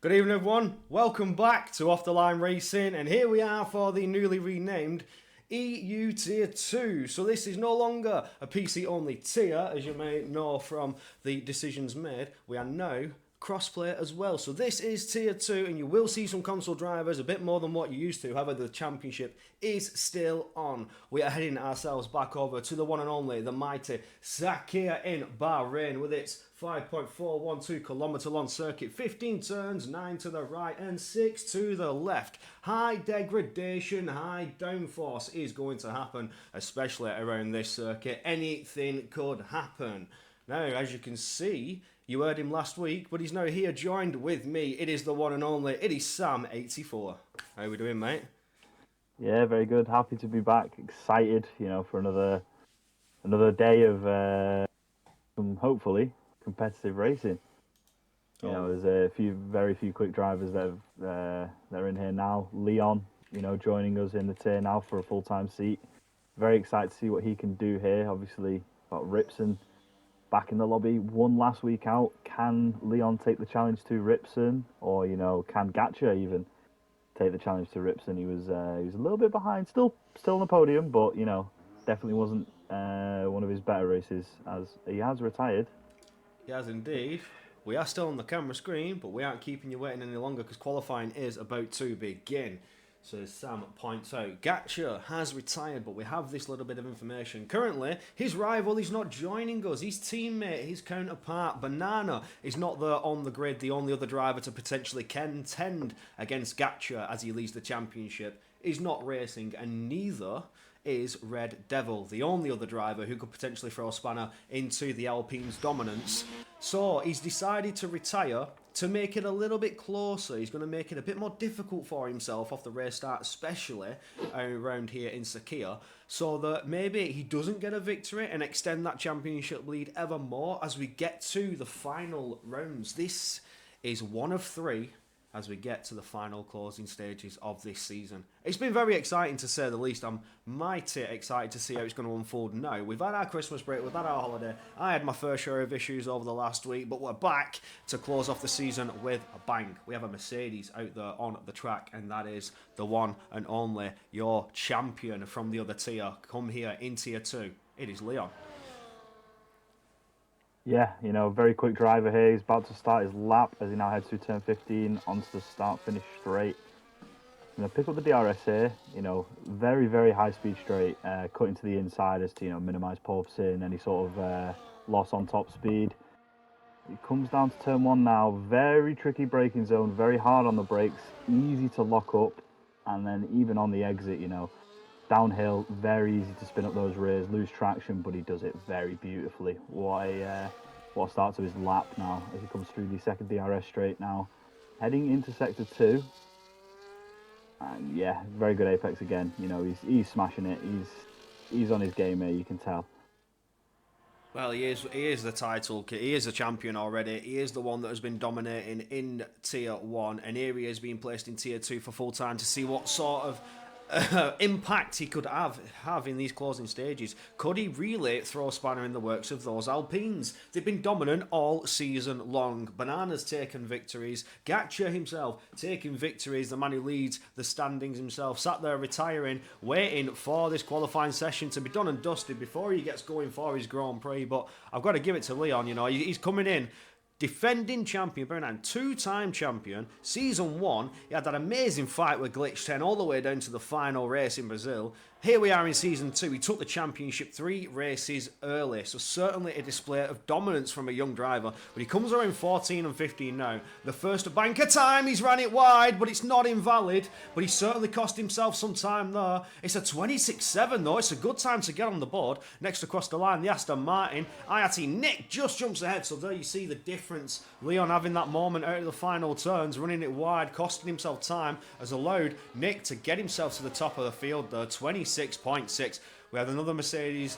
Good evening, everyone. Welcome back to Off the Line Racing, and here we are for the newly renamed EU Tier 2. So this is no longer a PC only tier, as you may know from the decisions made. We are now crossplay as well. So this is Tier 2, and you will see some console drivers, a bit more than what you used to. However, the championship is still on. We are heading ourselves back over to the one and only, the mighty Sakhir in Bahrain, with its 5.412 kilometre long circuit, 15 turns, 9 to the right and 6 to the left. High degradation, high downforce is going to happen, especially around this circuit. Anything could happen. Now, as you can see, you heard him last week, but he's now here joined with me. It is the one and only, it is Sam84. How are we doing, mate? Yeah, very good. Happy to be back. Excited, for another day of some hopefully competitive racing. There's very few quick drivers that are in here now. Leon, joining us in the tier now for a full-time seat. Very excited to see what he can do here. Obviously, got Ripson back in the lobby. Won last week out. Can Leon take the challenge to Ripson, or can Gatcha even take the challenge to Ripson? He was a little bit behind, still on the podium, but definitely wasn't one of his better races, as he has retired. He has indeed. We are still on the camera screen, but we aren't keeping you waiting any longer because qualifying is about to begin. So as Sam points out, Gatcha has retired, but we have this little bit of information. Currently, his rival is not joining us. His teammate, his counterpart, Banana, is not there on the grid. The only other driver to potentially contend against Gatcha as he leads the championship is not racing, and neither is Red Devil, the only other driver who could potentially throw a spanner into the Alpine's dominance. So he's decided to retire to make it a little bit closer. He's going to make it a bit more difficult for himself off the race start, especially around here in Sakhir, so that maybe he doesn't get a victory and extend that championship lead ever more as we get to the final rounds. This is one of three as we get to the final closing stages of this season. It's been very exciting, to say the least. I'm mighty excited to see how it's going to unfold now. We've had our Christmas break, we've had our holiday. I had my fair share of issues over the last week, but we're back to close off the season with a bang. We have a Mercedes out there on the track, and that is the one and only, your champion from the other tier. Come here in Tier 2. It is Leon. Yeah, very quick driver here. He's about to start his lap as he now heads through turn 15 onto the start-finish straight. Pick up the DRS here. Very, very high-speed straight, cutting to the inside as to minimise porpoising, any sort of loss on top speed. It comes down to turn 1 now. Very tricky braking zone, very hard on the brakes, easy to lock up, and then even on the exit, downhill, very easy to spin up those rears, lose traction, but he does it very beautifully. What a start to his lap now as he comes through the second DRS straight now. Heading into sector 2. And yeah, very good apex again. He's smashing it. He's on his game here, you can tell. Well, he is the title. He is the champion already. He is the one that has been dominating in Tier 1, and here he is being placed in Tier 2 for full time to see what sort of impact he could have in these closing stages. Could he really throw a spanner in the works of those Alpines? They've been dominant all season long. Banana's taken victories. Gatcha himself taking victories. The man who leads the standings himself sat there retiring, waiting for this qualifying session to be done and dusted before he gets going for his Grand Prix. But I've got to give it to Leon. He's coming in defending champion, Bahrain, two-time champion. Season 1, he had that amazing fight with Glitch 10 all the way down to the final race in Brazil. Here we are in Season 2. He took the championship 3 races early, so certainly a display of dominance from a young driver. But he comes around 14 and 15 now. The first banker time, he's ran it wide, but it's not invalid. But he certainly cost himself some time there. It's a 26.7 though. It's a good time to get on the board. Next across the line, the Aston Martin. IAT Nick just jumps ahead, so there you see the difference. Leon having that moment out of the final turns, running it wide, costing himself time, has allowed Nick to get himself to the top of the field there. 26.6. We had another Mercedes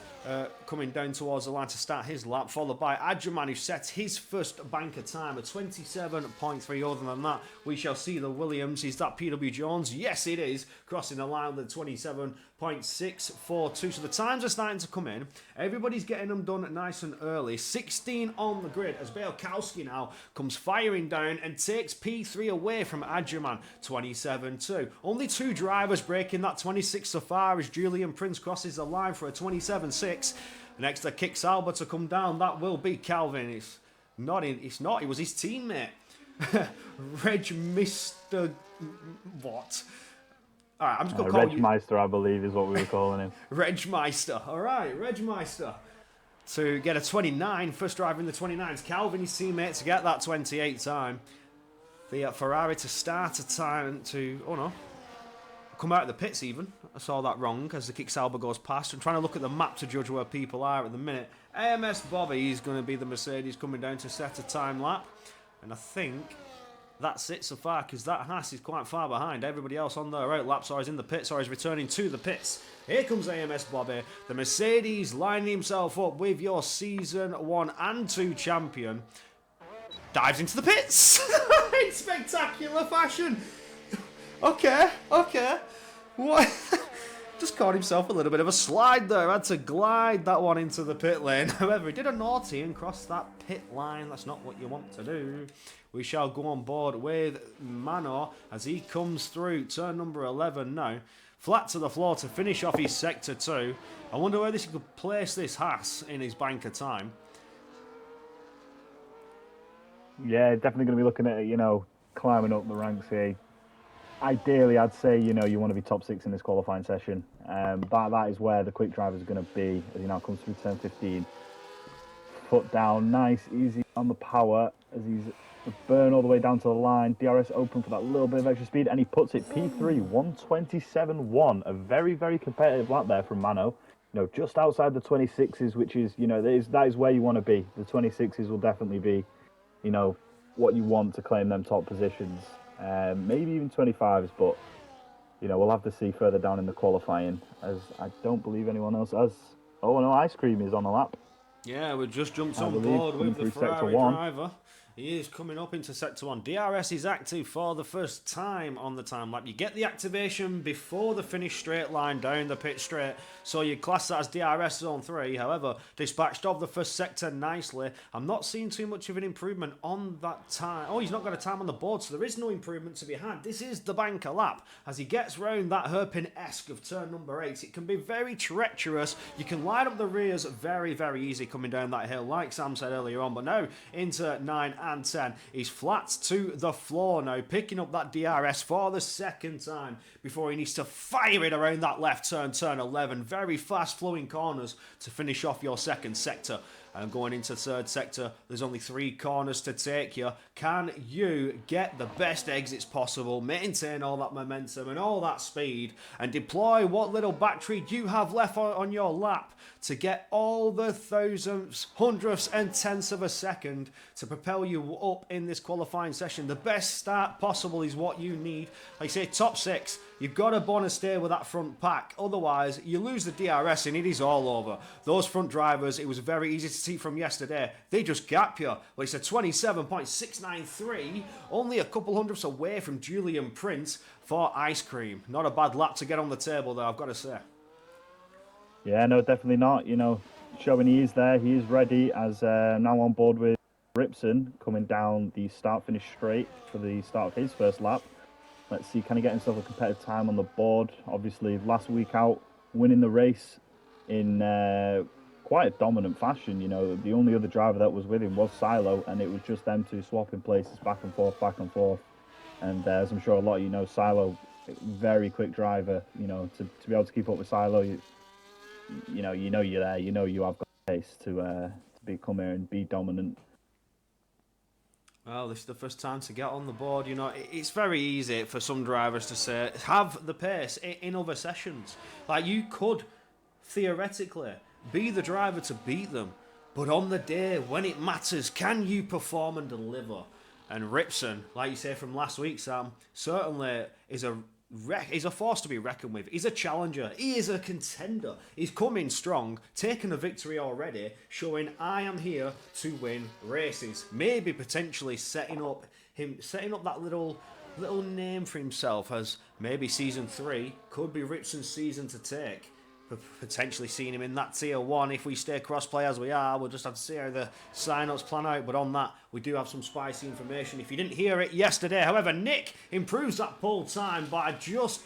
coming down towards the line to start his lap, followed by Adjaman, who set his first banker time at 27.3. Other than that, we shall see the Williams. Is that PW Jones? Yes, it is. Crossing the line with 27.642. So the times are starting to come in. Everybody's getting them done nice and early. 16 on the grid as Bielkowski now comes firing down and takes P3 away from Adjaman. 27.2. Only 2 drivers breaking that 26 so far as Julian Prince crosses the line for a 27.6. Next to Kix Alba to come down, that will be Calvin. It's not, it was his teammate. Reg Mr. What? Alright, I'm just going to call you... Regmeister, I believe, is what we were calling him. Regmeister. Alright, Regmeister. To get a 29, first driver in the 29s. Calvin, his teammate, to get that 28 time. The Ferrari to start a time to... Oh no. Come out of the pits even. I saw that wrong as the Kix Alba goes past. I'm trying to look at the map to judge where people are at the minute. AMS Bobby is going to be the Mercedes coming down to set a time lap. And I think that's it so far because that Haas is quite far behind. Everybody else on their out laps or is in the pits or is returning to the pits. Here comes AMS Bobby. The Mercedes lining himself up with your Season 1 and 2 champion. Dives into the pits in spectacular fashion. Okay. What? Just caught himself a little bit of a slide there. Had to glide that one into the pit lane. However, he did a naughty and crossed that pit line. That's not what you want to do. We shall go on board with Mano as he comes through turn number 11 now. Flat to the floor to finish off his sector 2. I wonder where this could place this Haas in his banker time. Yeah, definitely going to be looking at, climbing up the ranks here. Ideally, I'd say, you want to be top 6 in this qualifying session. That is where the quick drivers are going to be as he now comes through turn 15. Foot down, nice, easy on the power as he's burn all the way down to the line. DRS open for that little bit of extra speed, and he puts it P3, 127.1. A very, very competitive lap there from Mano. Just outside the 26s, which is, that is where you want to be. The 26s will definitely be, what you want to claim them top positions. Maybe even 25s, but we'll have to see further down in the qualifying, as I don't believe anyone else has. Oh no, Ice Cream is on the lap. Yeah, we just jumped on board with the Ferrari driver. He is coming up into Sector 1. DRS is active for the first time on the time lap. You get the activation before the finish straight line down the pit straight, so you class that as DRS Zone 3. However, dispatched of the first sector nicely. I'm not seeing too much of an improvement on that time. Oh, he's not got a time on the board, so there is no improvement to be had. This is the banker lap. As he gets round that hairpin-esque of turn number 8, it can be very treacherous. You can line up the rears very, very easy coming down that hill, like Sam said earlier on. But now, into 9 and 10. He's flat to the floor now, picking up that DRS for the second time before he needs to fire it around that left turn, turn 11. Very fast flowing corners to finish off your second sector. And going into third sector, there's only 3 corners to take you. Can you get the best exits possible, maintain all that momentum and all that speed, and deploy what little battery you have left on your lap to get all the thousandths, hundredths and tenths of a second to propel you up in this qualifying session? The best start possible is what you need. Like I say, top 6. You've got to want to stay with that front pack. Otherwise, you lose the DRS and it is all over. Those front drivers, it was very easy to see from yesterday. They just gap you. Well, it's a 27.693. Only a couple hundredths away from Julian Prince for Ice Cream. Not a bad lap to get on the table there, I've got to say. Yeah, no, definitely not. Showing he is there. He is ready as now on board with Ripson coming down the start-finish straight for the start of his first lap. Let's see, can he get himself a competitive time on the board? Obviously, last week out, winning the race in quite a dominant fashion. The only other driver that was with him was Silo, and it was just them two swapping places back and forth. And as I'm sure a lot of you know, Silo, very quick driver. To be able to keep up with Silo, you're there. You have got pace to come here and be dominant. Well, this is the first time to get on the board. It's very easy for some drivers to say, have the pace in other sessions. Like, you could, theoretically, be the driver to beat them. But on the day when it matters, can you perform and deliver? And Ripson, like you say from last week, Sam, certainly is a he's a force to be reckoned with. He's a challenger. He is a contender. He's coming strong, taken a victory already, showing I am here to win races. Maybe potentially setting up that little name for himself as maybe season 3 could be Ripson's season to take. Potentially seeing him in that tier 1 if we stay cross-play as we are. We'll just have to see how the sign-ups plan out, but on that we do have some spicy information if you didn't hear it yesterday. However, Nick improves that pole time by just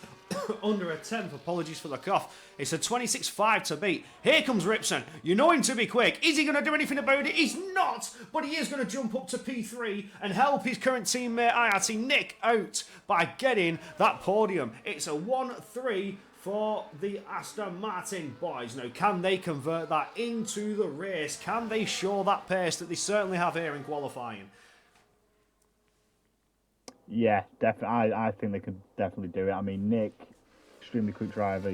under a tenth. Apologies for the cough. It's a 26.5 to beat. Here comes Ripson. You know him to be quick. Is he going to do anything about it? He's not, but he is going to jump up to P3 and help his current teammate IRT Nick out by getting that podium. It's a 1-3 for the Aston Martin boys. Now, can they convert that into the race? Can they show that pace that they certainly have here in qualifying? Yeah, definitely. I think they could definitely do it. I mean, Nick, extremely quick driver.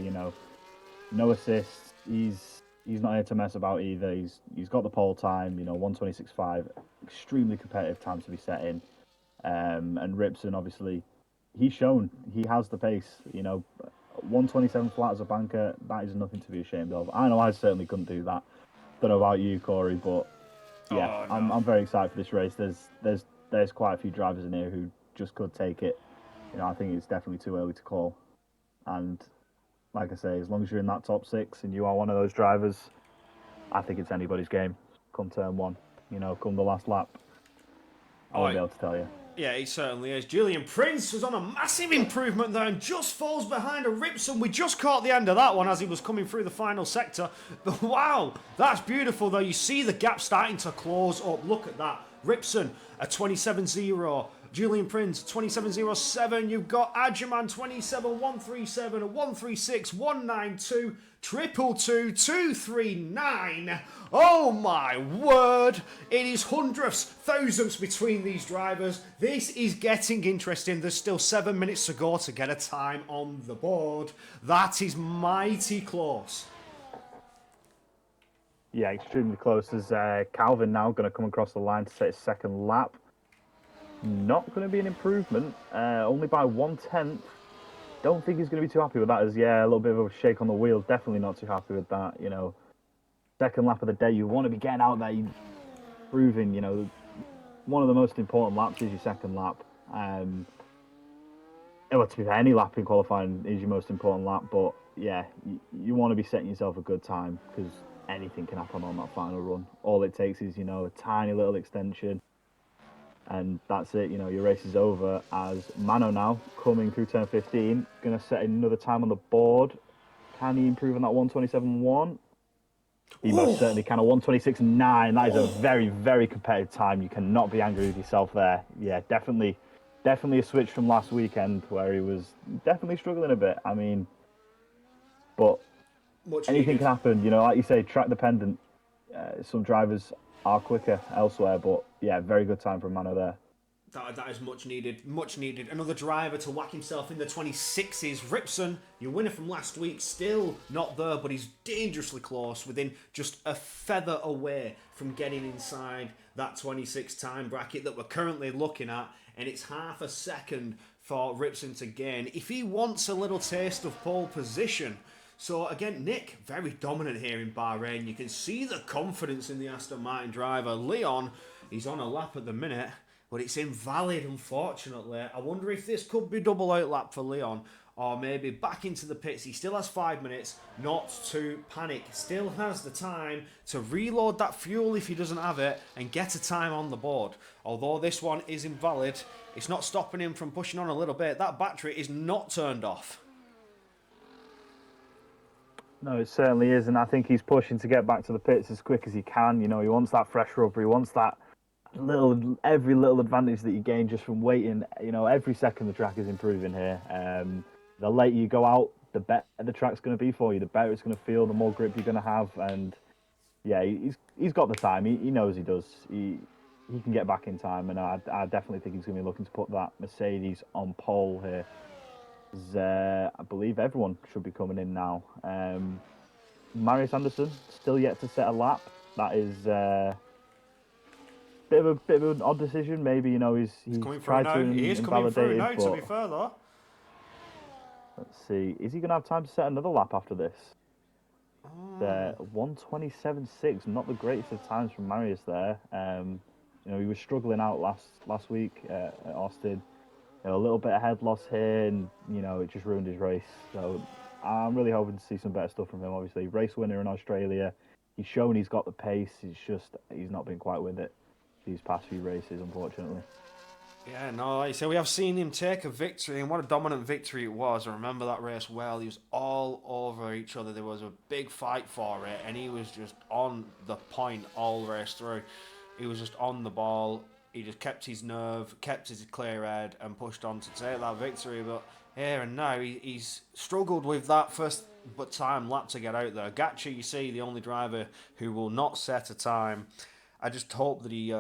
No assists. He's not here to mess about either. He's got the pole time. 1:26.5, extremely competitive time to be set in. And Ripson, obviously, he's shown he has the pace. 1:27 flat as a banker, that is nothing to be ashamed of. I know I certainly couldn't do that. Don't know about you, Corey, but yeah, no. I'm very excited for this race. There's quite a few drivers in here who just could take it. I think it's definitely too early to call. And like I say, as long as you're in that top 6 and you are one of those drivers, I think it's anybody's game come turn 1. Come the last lap. I won't be able to tell you. Yeah, he certainly is. Julian Prince was on a massive improvement there and just falls behind a Ripson. We just caught the end of that one as he was coming through the final sector. But wow, that's beautiful though. You see the gap starting to close up. Look at that. Ripson, a 27.0. Julian Prince, 27.07. You've got Adjaman, 27.137, a 136, 192, 222, 239. Oh my word! It is hundredths, thousandths between these drivers. This is getting interesting. There's still 7 minutes to go to get a time on the board. That is mighty close. Yeah, extremely close. There's Calvin now going to come across the line to set his second lap. Not going to be an improvement, only by 1/10. Don't think he's going to be too happy with that. A little bit of a shake on the wheels. Definitely not too happy with that. Second lap of the day, you want to be getting out there, proving. One of the most important laps is your second lap. Well, to be fair, any lap in qualifying is your most important lap. But yeah, you want to be setting yourself a good time because anything can happen on that final run. All it takes is a tiny little extension. And that's it, your race is over as Mano now, coming through turn 15, going to set another time on the board. Can he improve on that 1:27.1? He most certainly can. A 1:26.9, that is a very, very competitive time. You cannot be angry with yourself there. Yeah, definitely a switch from last weekend where he was definitely struggling a bit. I mean, but anything can happen, like you say, track dependent. Some drivers are quicker elsewhere, but yeah, very good time from Mano there. That is much needed. Another driver to whack himself in the 26s. Ripson, your winner from last week, still not there, but he's dangerously close, within just a feather away from getting inside that 26 time bracket that we're currently looking at, and it's half a second for Ripson to gain if he wants a little taste of pole position. So again, Nick, very dominant here in Bahrain. You can see the confidence in the Aston Martin driver. Leon, he's on a lap at the minute, but it's invalid, unfortunately. I wonder if this could be double out lap for Leon, or maybe back into the pits. He still has 5 minutes not to panic. Still has the time to reload that fuel if he doesn't have it and get a time on the board. Although this one is invalid, it's not stopping him from pushing on a little bit. That battery is not turned off. No, it certainly is, and I think he's pushing to get back to the pits as quick as he can. He wants that fresh rubber. He wants that every little advantage that you gain just from waiting. Every second the track is improving here. The later you go out, the better the track's going to be for you. The better it's going to feel. The more grip you're going to have, and yeah, he's got the time. He knows he does. He can get back in time, and I definitely think he's going to be looking to put that Mercedes on pole here. I believe everyone should be coming in now. Marius Anderson still yet to set a lap. That is bit of an odd decision. Maybe he's coming tried through now. to He is coming through now. but... To be fair though, Let's see. Is he going to have time to set another lap after this? Oh. 1:27.6. Not the greatest of times from Marius there. He was struggling out last week at Austin. A little bit of head loss here, and it just ruined his race. So I'm really hoping to see some better stuff from him. Obviously, race winner in Australia. He's shown he's got the pace. He's not been quite with it these past few races, unfortunately. Yeah, no, like I say, we have seen him take a victory, and what a dominant victory it was. I remember that race well. He was all over each other. There was a big fight for it, and he was just on the point all race through. He was just on the ball. He just kept his nerve, kept his clear head, and pushed on to take that victory. But here and now, he's struggled with that first time lap to get out there. Gatcha, you see, the only driver who will not set a time. I just hope that he...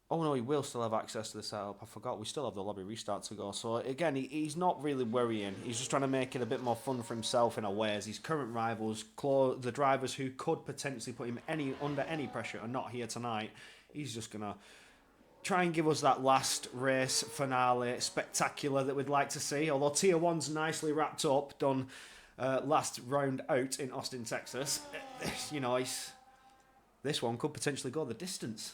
Oh no, he will still have access to the setup. I forgot, we still have the lobby restart to go. So again, he's not really worrying. He's just trying to make it a bit more fun for himself in a way, as his current rivals, the drivers who could potentially put him under any pressure, are not here tonight. He's just going to try and give us that last race finale spectacular that we'd like to see. Although Tier 1's nicely wrapped up, done last round out in Austin, Texas. This one could potentially go the distance.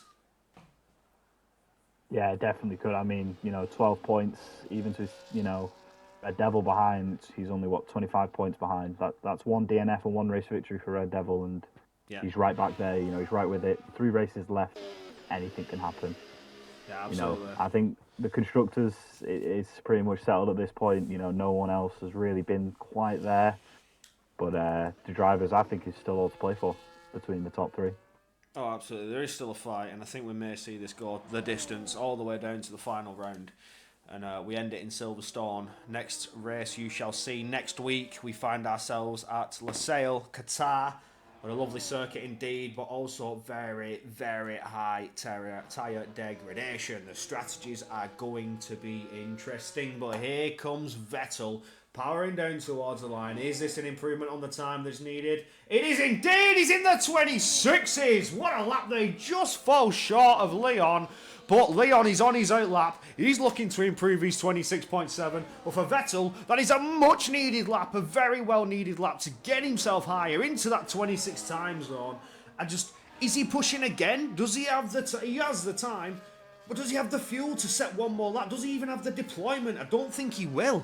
Yeah, it definitely could. I mean, 12 points, even to, Red Devil behind. He's only, 25 points behind. That's one DNF and one race victory for Red Devil, and he's right back there. He's right with it. 3 races left. Anything can happen. Yeah, absolutely. I think the constructors, it's pretty much settled at this point. No one else has really been quite there. But the drivers, I think, is still all to play for between the top 3. Oh, absolutely. There is still a fight, and I think we may see this go the distance all the way down to the final round. And we end it in Silverstone. Next race you shall see next week. We find ourselves at Losail, Qatar. A lovely circuit indeed, but also very, very high tyre degradation. The strategies are going to be interesting, but here comes Vettel powering down towards the line. Is this an improvement on the time that's needed? It is indeed! He's in the 26s! What a lap! They just fall short of Leon. But Leon is on his out lap. He's looking to improve his 26.7. But for Vettel, that is a much needed lap, a very well needed lap to get himself higher into that 26 time zone. Is he pushing again? Does he have he has the time, but does he have the fuel to set one more lap? Does he even have the deployment? I don't think he will.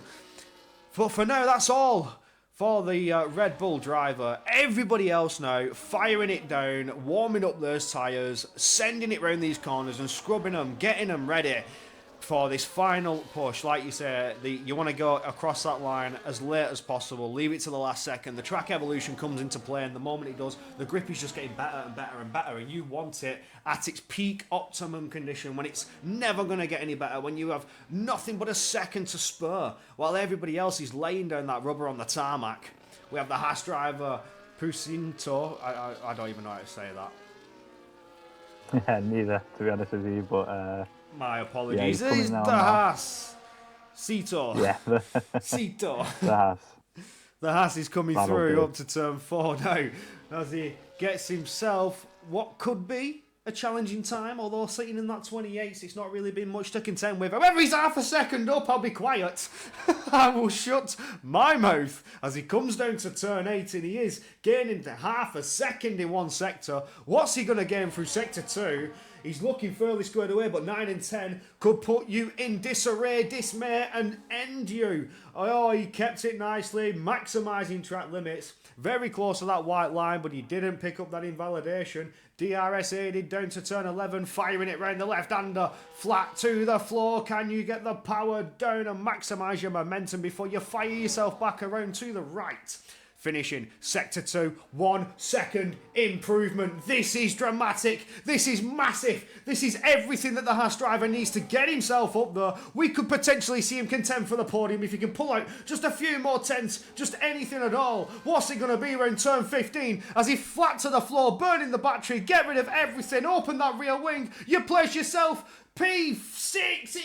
But for now, that's all for the Red Bull driver. Everybody else now firing it down, warming up those tyres, sending it round these corners and scrubbing them, getting them ready for this final push. Like you say, you want to go across that line as late as possible, leave it to the last second. The track evolution comes into play, and the moment it does, the grip is just getting better and better and better, and you want it at its peak optimum condition, when it's never going to get any better, when you have nothing but a second to spur, while everybody else is laying down that rubber on the tarmac. We have the Haas driver, Pusinto. I don't even know how to say that. Yeah, neither, to be honest with you, but... My apologies. Yeah, it's the Haas. Sito. Yeah. Sito. The Haas. The Haas is coming through up to turn 4 now, as he gets himself what could be a challenging time, although sitting in that 28, it's not really been much to contend with. However, he's half a second up. I'll be quiet. I will shut my mouth as he comes down to turn 8, and he is gaining half a second in one sector. What's he going to gain through sector 2? He's looking fairly squared away, but 9 and 10 could put you in disarray, dismay, and end you. Oh, he kept it nicely, maximising track limits. Very close to that white line, but he didn't pick up that invalidation. DRS aided down to turn 11, firing it round the left-hander, flat to the floor. Can you get the power down and maximise your momentum before you fire yourself back around to the right? Finishing sector 2, 1 second improvement. This is dramatic. This is massive. This is everything that the Haas driver needs to get himself up there. We could potentially see him contend for the podium if he can pull out just a few more tenths, just anything at all. What's it going to be around turn 15 as he flat to the floor, burning the battery, get rid of everything, open that rear wing. You place yourself P6,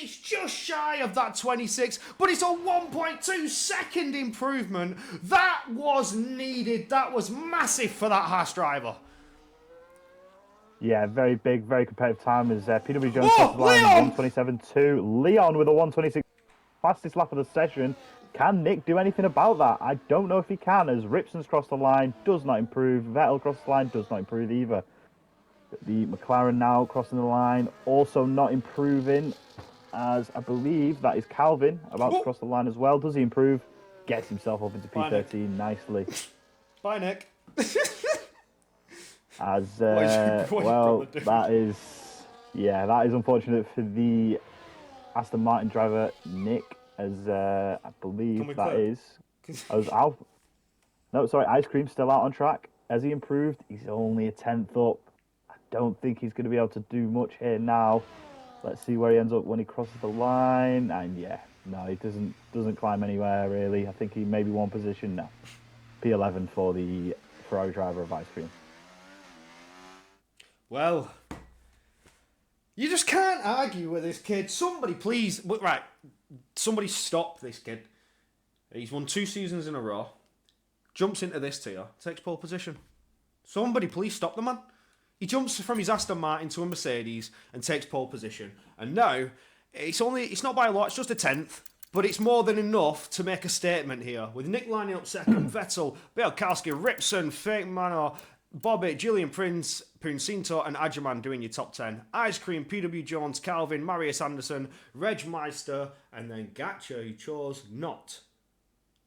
it's just shy of that 26, but it's a 1.2 second improvement. That was needed. That was massive for that Haas driver. Yeah, very big, very competitive time as PW Jones crossed the line 127.2. Leon with a 126. fastest lap of the session. Can Nick do anything about that? I don't know if he can, as Ripson's crossed the line, does not improve. Vettel crossed the line, does not improve either. The McLaren now crossing the line, also not improving, as I believe that is Calvin about to cross the line as well. Does he improve? Gets himself up into P13 nicely. Bye, Nick. As well, that is unfortunate for the Aston Martin driver Nick, as I believe that is as Alf. No, sorry, Ice Cream's still out on track. Has he improved? He's only a 10th up. I don't think he's going to be able to do much here now. Let's see where he ends up when he crosses the line. And yeah, no, he doesn't climb anywhere really. I think he maybe one position now. P11 for the Ferrari driver of Ice Cream. Well, you just can't argue with this kid. Somebody please, right, somebody stop this kid. He's won 2 seasons in a row. Jumps into this tier, takes pole position. Somebody please stop the man. He jumps from his Aston Martin to a Mercedes and takes pole position. And now, it's not by a lot, it's just a 10th. But it's more than enough to make a statement here. With Nick lining up second, Vettel, Bielkowski, Ripson, Fake Manor, Bobbitt, Julian Prince, Puncinto and Adjaman doing your top 10. Ice Cream, PW Jones, Calvin, Marius Anderson, Reg Meister, and then Gatcha, who chose not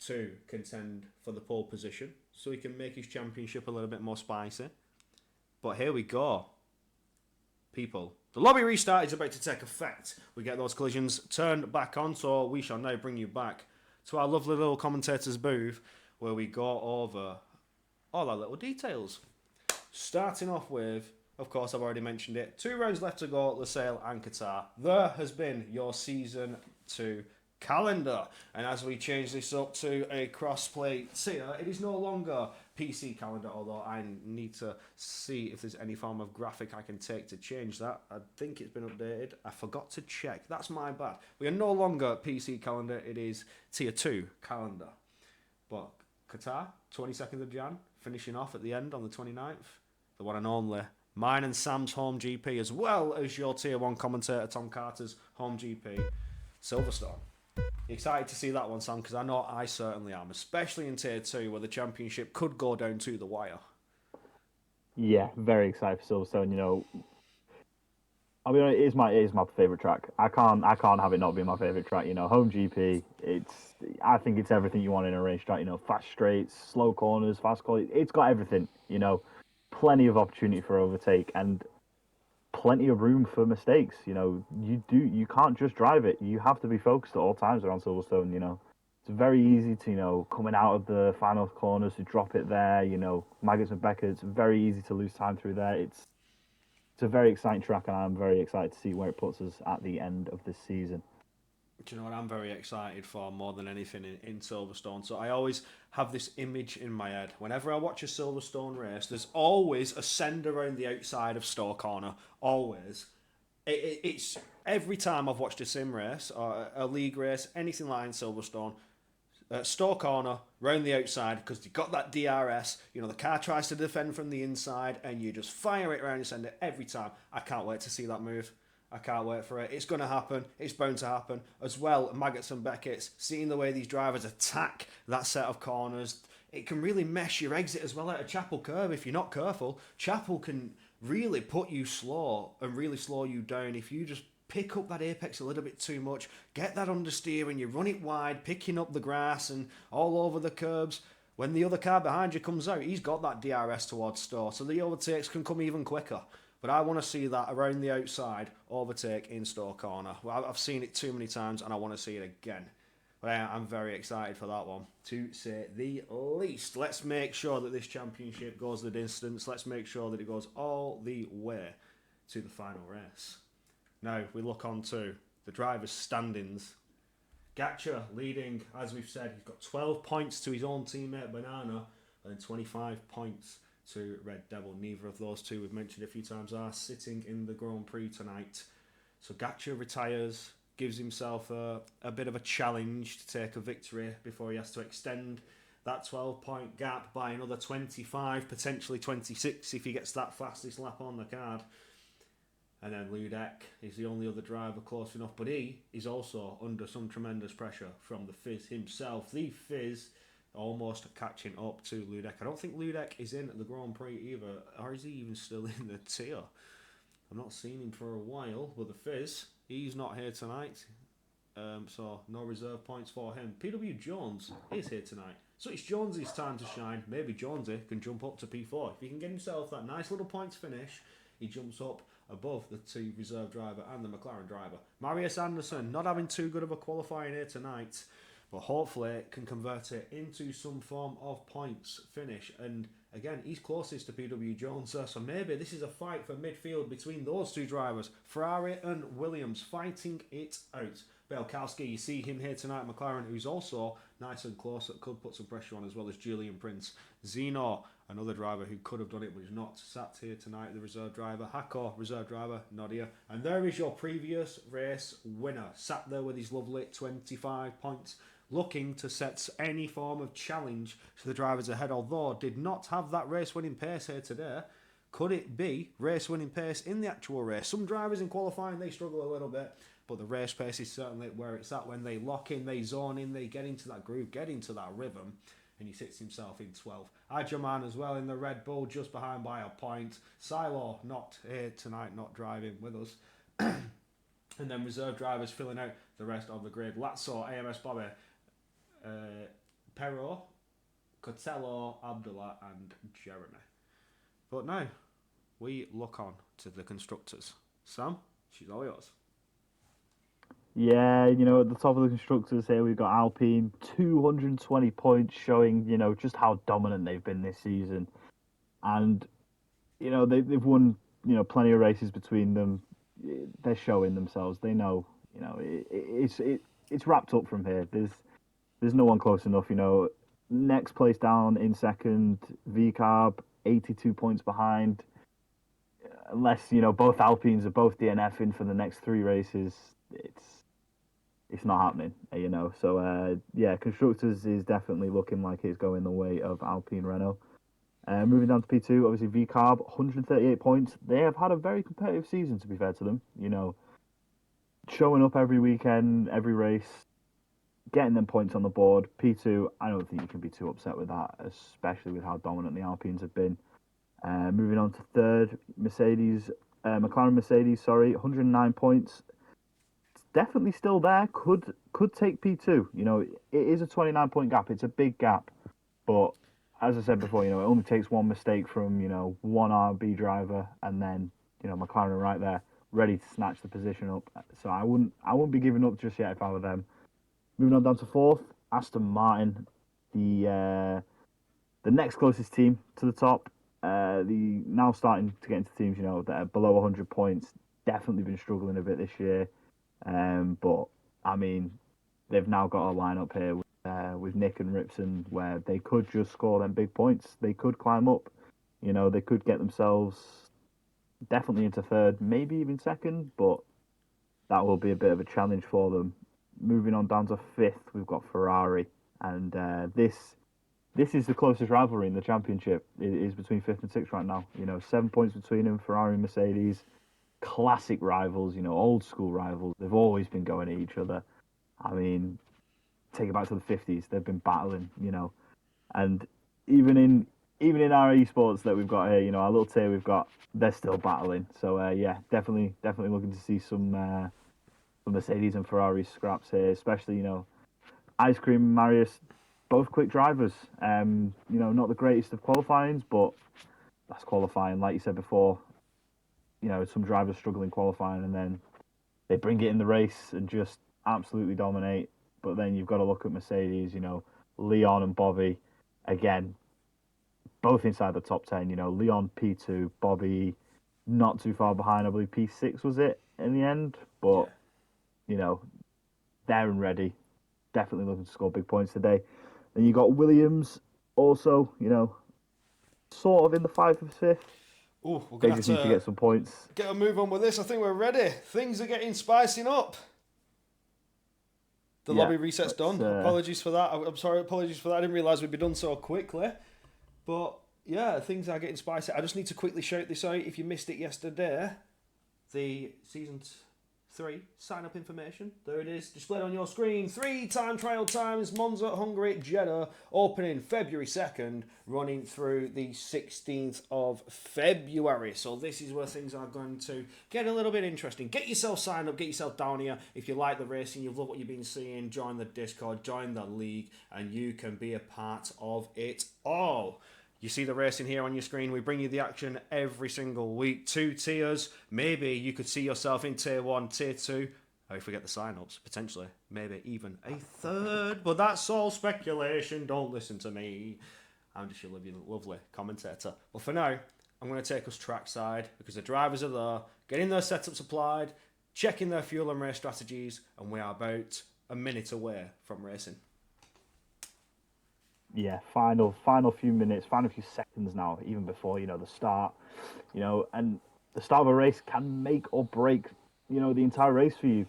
to contend for the pole position, so he can make his championship a little bit more spicy. But here we go. People, the lobby restart is about to take effect. We get those collisions turned back on, so we shall now bring you back to our lovely little commentator's booth, where we go over all our little details. Starting off with, of course, I've already mentioned it, 2 rounds left to go, Losail and Qatar. There has been your Season 2 calendar. And as we change this up to a cross-play tier, it is no longer PC calendar, although I need to see if there's any form of graphic I can take to change that. I think it's been updated. I forgot to check. That's my bad. We are no longer PC calendar. It is tier 2 calendar. But Qatar, 22nd of Jan, finishing off at the end on the 29th. The one and only. Mine and Sam's home GP, as well as your tier 1 commentator Tom Carter's home GP, Silverstone. You excited to see that one, Sam? Because I know I certainly am, especially in tier 2, where the championship could go down to the wire. Yeah, very excited for Silverstone. You know, I mean, it is my favourite track. I can't have it not be my favourite track. You know, home GP. I think it's everything you want in a racetrack. You know, fast straights, slow corners, fast corners. It's got everything. You know, plenty of opportunity for overtake and plenty of room for mistakes. You know, you can't just drive it. You have to be focused at all times around Silverstone. You know, it's very easy to, you know, coming out of the final corners to drop it there. You know, Maggots and Becker, it's very easy to lose time through there. It's a very exciting track, and I'm very excited to see where it puts us at the end of this season. Do you know what I'm very excited for more than anything in Silverstone? So I always have this image in my head. Whenever I watch a Silverstone race, there's always a send around the outside of Store Corner. Always. It's every time I've watched a sim race or a league race, anything like in Silverstone, Store Corner, round the outside, because you've got that DRS. You know, the car tries to defend from the inside, and you just fire it around and send it every time. I can't wait to see that move. I can't wait for it. It's going to happen. It's bound to happen. As well, Maggots and Beckett's, seeing the way these drivers attack that set of corners, it can really mess your exit as well out of Chapel Curve if you're not careful. Chapel can really put you slow and really slow you down if you just pick up that apex a little bit too much, get that understeer and you run it wide, picking up the grass and all over the curbs. When the other car behind you comes out, he's got that DRS towards Store, so the overtakes can come even quicker. But I want to see that around the outside, overtake in Store Corner. Well, I've seen it too many times and I want to see it again. But I'm very excited for that one, to say the least. Let's make sure that this championship goes the distance. Let's make sure that it goes all the way to the final race. Now, we look on to the drivers' standings. Gatcha leading, as we've said, he's got 12 points to his own teammate Banana, and then 25 points to Red Devil. Neither of those two, we've mentioned a few times, are sitting in the Grand Prix tonight. So Gatcha retires, gives himself a bit of a challenge to take a victory before he has to extend that 12-point gap by another 25, potentially 26 if he gets that fastest lap on the card. And then Ludek is the only other driver close enough, but he is also under some tremendous pressure from the Fizz himself. The Fizz almost catching up to Ludek. I don't think Ludek is in the Grand Prix either, or is he even still in the tier? I've not seen him for a while, but the Fizz, he's not here tonight. So no reserve points for him. PW Jones is here tonight. So it's Jonesy's time to shine. Maybe Jonesy can jump up to P4. If he can get himself that nice little points finish, he jumps up above the two reserve driver and the McLaren driver. Marius Anderson not having too good of a qualifying here tonight, but hopefully can convert it into some form of points finish. And again, he's closest to PW Jones, so maybe this is a fight for midfield between those two drivers, Ferrari and Williams, fighting it out. Belkowski, you see him here tonight, McLaren, who's also nice and close, that could put some pressure on, as well as Julian Prince. Zeno, another driver who could have done it, but is not, sat here tonight, the reserve driver. Hako, reserve driver, not here. And there is your previous race winner, sat there with his lovely 25 points, looking to set any form of challenge to the drivers ahead, although did not have that race-winning pace here today. Could it be race-winning pace in the actual race? Some drivers in qualifying, they struggle a little bit, but the race pace is certainly where it's at. When they lock in, they zone in, they get into that groove, get into that rhythm, and he sits himself in 12th. Ajaman as well in the Red Bull, just behind by a point. Silo not here tonight, not driving with us. And then reserve drivers filling out the rest of the grid. Lazzo, AMS Bobby, Perro, Cotello, Abdullah and Jeremy. But now, we look on to the constructors. Sam, she's all yours. Yeah, you know, at the top of the constructors here, we've got Alpine, 220 points, showing, you know, just how dominant they've been this season. And, you know, they've won, you know, plenty of races between them. They're showing themselves. They know, you know, it's wrapped up from here. There's no one close enough, you know. Next place down in second, VCarb, 82 points behind. Unless, you know, both Alpines are both DNFing for the next 3 races, it's not happening, you know. So, yeah, Constructors is definitely looking like it's going the way of Alpine Renault. Moving down to P2, obviously VCarb, 138 points. They have had a very competitive season, to be fair to them. You know, showing up every weekend, every race, getting them points on the board. P2, I don't think you can be too upset with that, especially with how dominant the Alpines have been. Moving on to third, McLaren Mercedes, 109 points. Definitely still there. Could take P2. You know, it is a 29-point gap. It's a big gap, but as I said before, you know, it only takes one mistake from, you know, one RB driver, and then, you know, McLaren are right there, ready to snatch the position up. So I wouldn't be giving up just yet if I were them. Moving on down to fourth, Aston Martin, the next closest team to the top. The now starting to get into teams, you know, that are below 100 points. Definitely been struggling a bit this year. But I mean, they've now got a lineup here with Nick and Ripson where they could just score them big points. They could climb up. You know, they could get themselves definitely into third, maybe even second, but that will be a bit of a challenge for them. Moving on down to fifth, we've got Ferrari, and this is the closest rivalry in the championship. It is between fifth and sixth right now. You know, 7 points between them, Ferrari and Mercedes. Classic rivals, you know, old school rivals. They've always been going at each other. I mean, take it back to the 50s, they've been battling, you know. And even in our esports that we've got here, you know, our little tier we've got, they're still battling. So yeah, definitely looking to see some Mercedes and Ferrari scraps here, especially, you know, Ice Cream and Marius, both quick drivers. You know, not the greatest of qualifyings, but that's qualifying. Like you said before, you know, some drivers struggle in qualifying and then they bring it in the race and just absolutely dominate. But then you've got to look at Mercedes, you know, Leon and Bobby, again, both inside the top 10. You know, Leon P2, Bobby not too far behind. I believe P6 was it in the end. But, yeah. You know, there and ready. Definitely looking to score big points today. Then you got Williams also, you know, sort of in the 5th or 5th. Oh, we're They going just to need to get some points. get a move on with this. I think we're ready. Things are getting spicing up. The lobby reset's done. Apologies for that. I'm sorry, apologies for that. I didn't realise we'd be done so quickly. But yeah, things are getting spicy. I just need to quickly shout this out. If you missed it yesterday, the Season 3 sign-up information. There it is, displayed on your screen. 3-time trial times, Monza, Hungary, Jeddah, opening February 2nd, running through the 16th of February. So this is where things are going to get a little bit interesting. Get yourself signed up, get yourself down here. If you like the racing, you love what you've been seeing, join the Discord, join the league, and you can be a part of it all. You see the racing here on your screen. We bring you the action every single week. 2 tiers. Maybe you could see yourself in tier 1, tier 2. Or if we get the sign-ups, potentially. Maybe even a 3rd. But that's all speculation. Don't listen to me. I'm just your lovely commentator. But for now, I'm going to take us trackside because the drivers are there, getting their setups applied, checking their fuel and race strategies, and we are about a minute away from racing. Yeah, final few minutes, final few seconds now, even before, the start, and the start of a race can make or break, the entire race for you.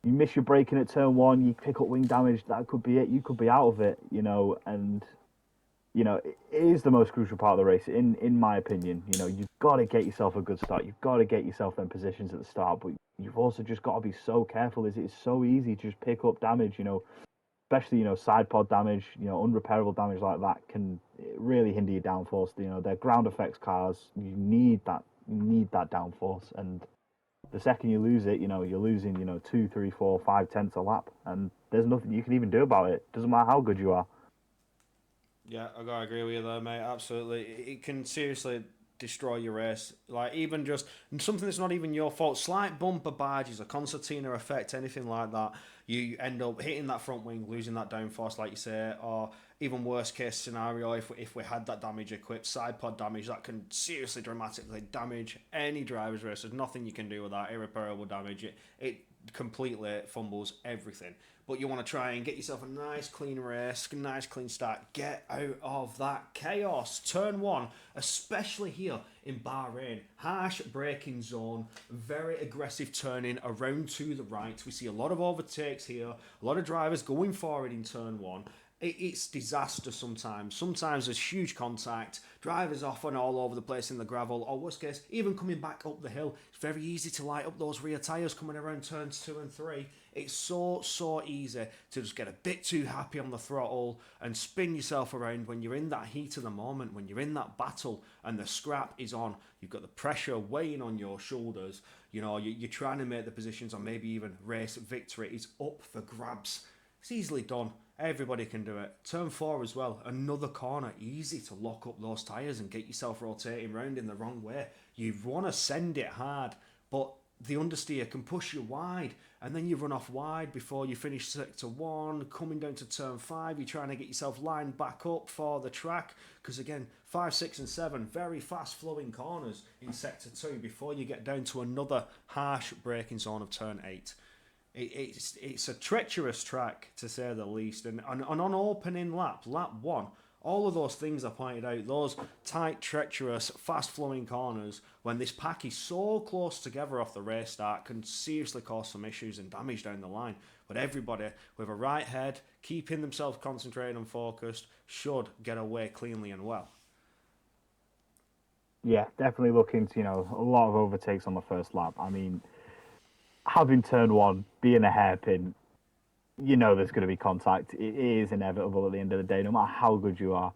You miss your braking at turn 1, you pick up wing damage, that could be it. You could be out of it, and, it is the most crucial part of the race, in my opinion. You've got to get yourself a good start. You've got to get yourself in positions at the start, but you've also just got to be so careful. It's so easy to just pick up damage, especially, side pod damage, unrepairable damage like that can really hinder your downforce. They're ground effects cars. You need that downforce. And the second you lose it, you're losing, 2, 3, 4, 5 tenths a lap. And there's nothing you can even do about it. Doesn't matter how good you are. Yeah, I gotta agree with you there, mate. Absolutely. It can seriously destroy your race. Like, even just something that's not even your fault. Slight bumper badges, a concertina effect, anything like that. You end up hitting that front wing, losing that downforce, like you say, or even worst case scenario, if we had that damage equipped, side pod damage, that can seriously dramatically damage any driver's race. There's nothing you can do with that. Irreparable damage. It completely fumbles everything. But you want to try and get yourself a nice clean race, nice clean start. Get out of that chaos. Turn 1, especially here in Bahrain. Harsh braking zone, very aggressive turning around to the right. We see a lot of overtakes here, a lot of drivers going forward in turn 1. It's disaster sometimes. Sometimes there's huge contact, drivers off and all over the place in the gravel, or worst case, even coming back up the hill. It's very easy to light up those rear tyres coming around turns 2 and 3. It's so easy to just get a bit too happy on the throttle and spin yourself around when you're in that heat of the moment, when you're in that battle and the scrap is on. You've got the pressure weighing on your shoulders. You're trying to make the positions or maybe even race victory is up for grabs. It's easily done. Everybody can do it. Turn 4 as well. Another corner. Easy to lock up those tyres and get yourself rotating round in the wrong way. You want to send it hard, but the understeer can push you wide, and then you run off wide before you finish sector 1. Coming down to turn 5, you're trying to get yourself lined back up for the track, because again, 5, 6 and 7, very fast flowing corners in sector 2 before you get down to another harsh braking zone of turn 8. It's a treacherous track, to say the least, and on opening lap 1, all of those things I pointed out, those tight, treacherous, fast-flowing corners, when this pack is so close together off the race start, can seriously cause some issues and damage down the line. But everybody with a right head, keeping themselves concentrated and focused, should get away cleanly and well. Yeah, definitely looking to, a lot of overtakes on the first lap. I mean, having turn 1, being a hairpin, there's going to be contact. It is inevitable at the end of the day, no matter how good you are.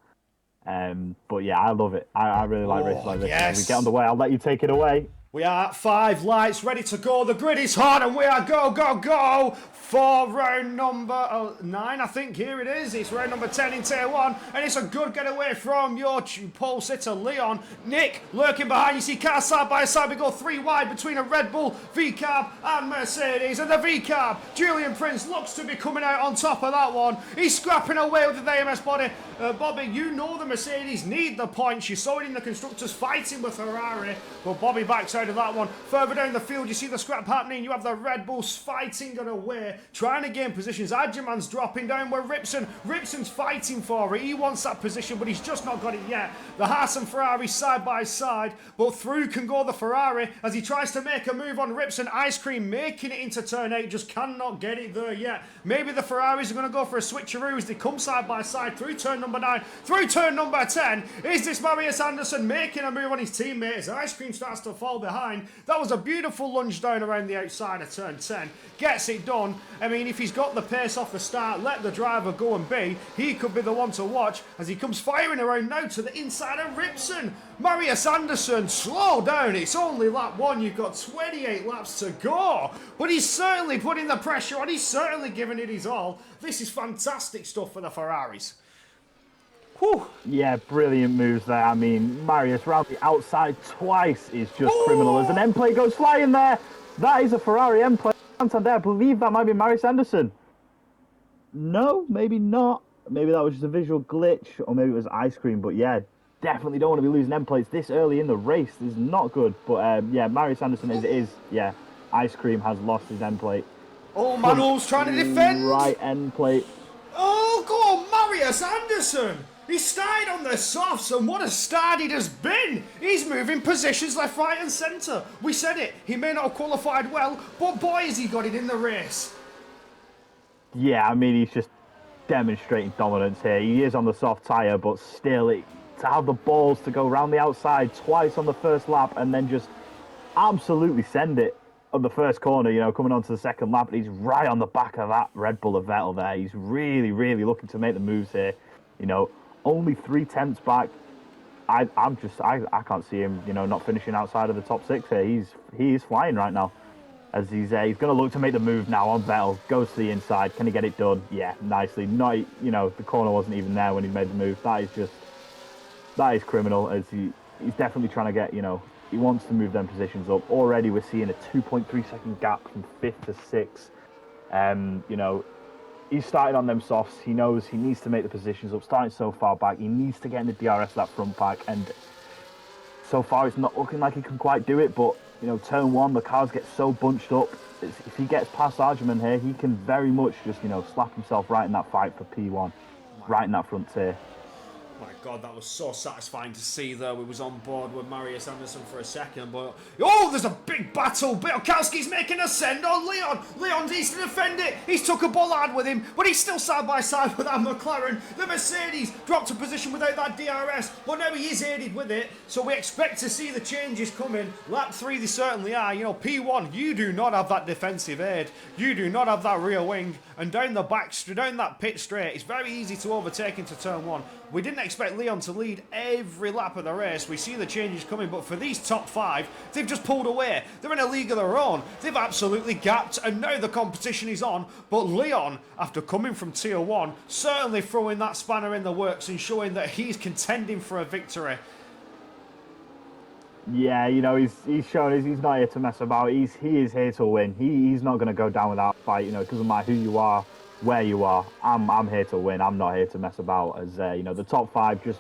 But yeah, I love it. I really like races like this. Yes. As we get on the way, I'll let you take it away. We are at 5 lights, ready to go. The grid is hot, and we are go for round number 9, I think. Here it is. It's round number 10 in tier 1, and it's a good getaway from your pole sitter, Leon. Nick lurking behind. You see cars side by side. We go 3 wide between a Red Bull, VCAB, and Mercedes. And the VCAB, Julian Prince, looks to be coming out on top of that one. He's scrapping away with the AMS body. Bobby, the Mercedes need the points. You saw it in the constructors fighting with Ferrari, but Bobby backs out of that one. Further down the field, you see the scrap happening. You have the Red Bulls fighting on away, trying to gain positions. Adjaman's dropping down where Ripson's fighting for it. He wants that position, but he's just not got it yet. The Haas and Ferrari side by side, but through can go the Ferrari as he tries to make a move on Ripson. Ice Cream making it into turn 8, just cannot get it there yet. Maybe the Ferraris are going to go for a switcheroo as they come side by side through turn number 9, through turn number 10. Is this Marius Anderson making a move on his teammate as Ice Cream starts to fall behind? behind. That was a beautiful lunge down around the outside of turn 10. Gets it done. I mean, if he's got the pace off the start, let the driver go and be. He could be the one to watch as he comes firing around now to the inside of Ripson. Marius Anderson, slow down. It's only lap 1. You've got 28 laps to go. But he's certainly putting the pressure on. He's certainly giving it his all. This is fantastic stuff for the Ferraris. Whew. Yeah, brilliant moves there. I mean, Marius round the outside twice is just criminal. As an end plate goes flying there, that is a Ferrari end plate. Santander, I believe that might be Marius Anderson. No, maybe not. Maybe that was just a visual glitch, or maybe it was ice cream. But yeah, definitely don't want to be losing end plates this early in the race. This is not good. But yeah, Marius Anderson as it is. Yeah, ice cream has lost his end plate. Oh, Manuel's trying to defend. Right end plate. Oh, go on, Marius Anderson. He started on the softs, and what a start it has been! He's moving positions left, right, and centre. We said it. He may not have qualified well, but boy, has he got it in the race. Yeah, I mean, he's just demonstrating dominance here. He is on the soft tyre, but still, to have the balls to go round the outside twice on the first lap and then just absolutely send it on the first corner, you know, coming on to the second lap. And he's right on the back of that Red Bull of Vettel there. He's really, really looking to make the moves here. You know, only 3/10 back. I can't see him, you know, not finishing outside of the top 6 here. He is flying right now. As he's going to look to make the move now on Vettel. Goes to the inside. Can he get it done? Yeah, nicely. Not, you know, the corner wasn't even there when he made the move. That is criminal. As he's definitely trying to get, you know, he wants to move them positions up. Already we're seeing a 2.3 second gap from 5th to 6th. You know, he's starting on them softs. He knows he needs to make the positions up. Starting so far back, he needs to get in the DRS that front pack. And so far, it's not looking like he can quite do it. But you know, turn 1, the cars get so bunched up. If he gets past Argerman here, he can very much just, you know, slap himself right in that fight for P1, right in that front tier. My God, that was so satisfying to see there. We was on board with Marius Anderson for a second, but oh, there's a big battle. Bielkowski's making a send on Leon. Leon needs to defend it. He's took a bollard with him, but he's still side by side with that McLaren. The Mercedes dropped a position without that DRS, but now he is aided with it, so we expect to see the changes coming. Lap 3, they certainly are. You know, P1, you do not have that defensive aid. You do not have that rear wing, and down the back, down that pit straight, it's very easy to overtake into turn 1. We didn't expect Leon to lead every lap of the race. We see the changes coming, but for these top 5, they've just pulled away. They're in a league of their own. They've absolutely gapped, and now the competition is on. But Leon, after coming from Tier 1, certainly throwing that spanner in the works and showing that he's contending for a victory. Yeah, you know, he's shown us he's not here to mess about. He is here to win. He's not going to go down without a fight. You know, it doesn't matter who you are, where you are. I'm here to win. I'm not here to mess about. As you know, the top 5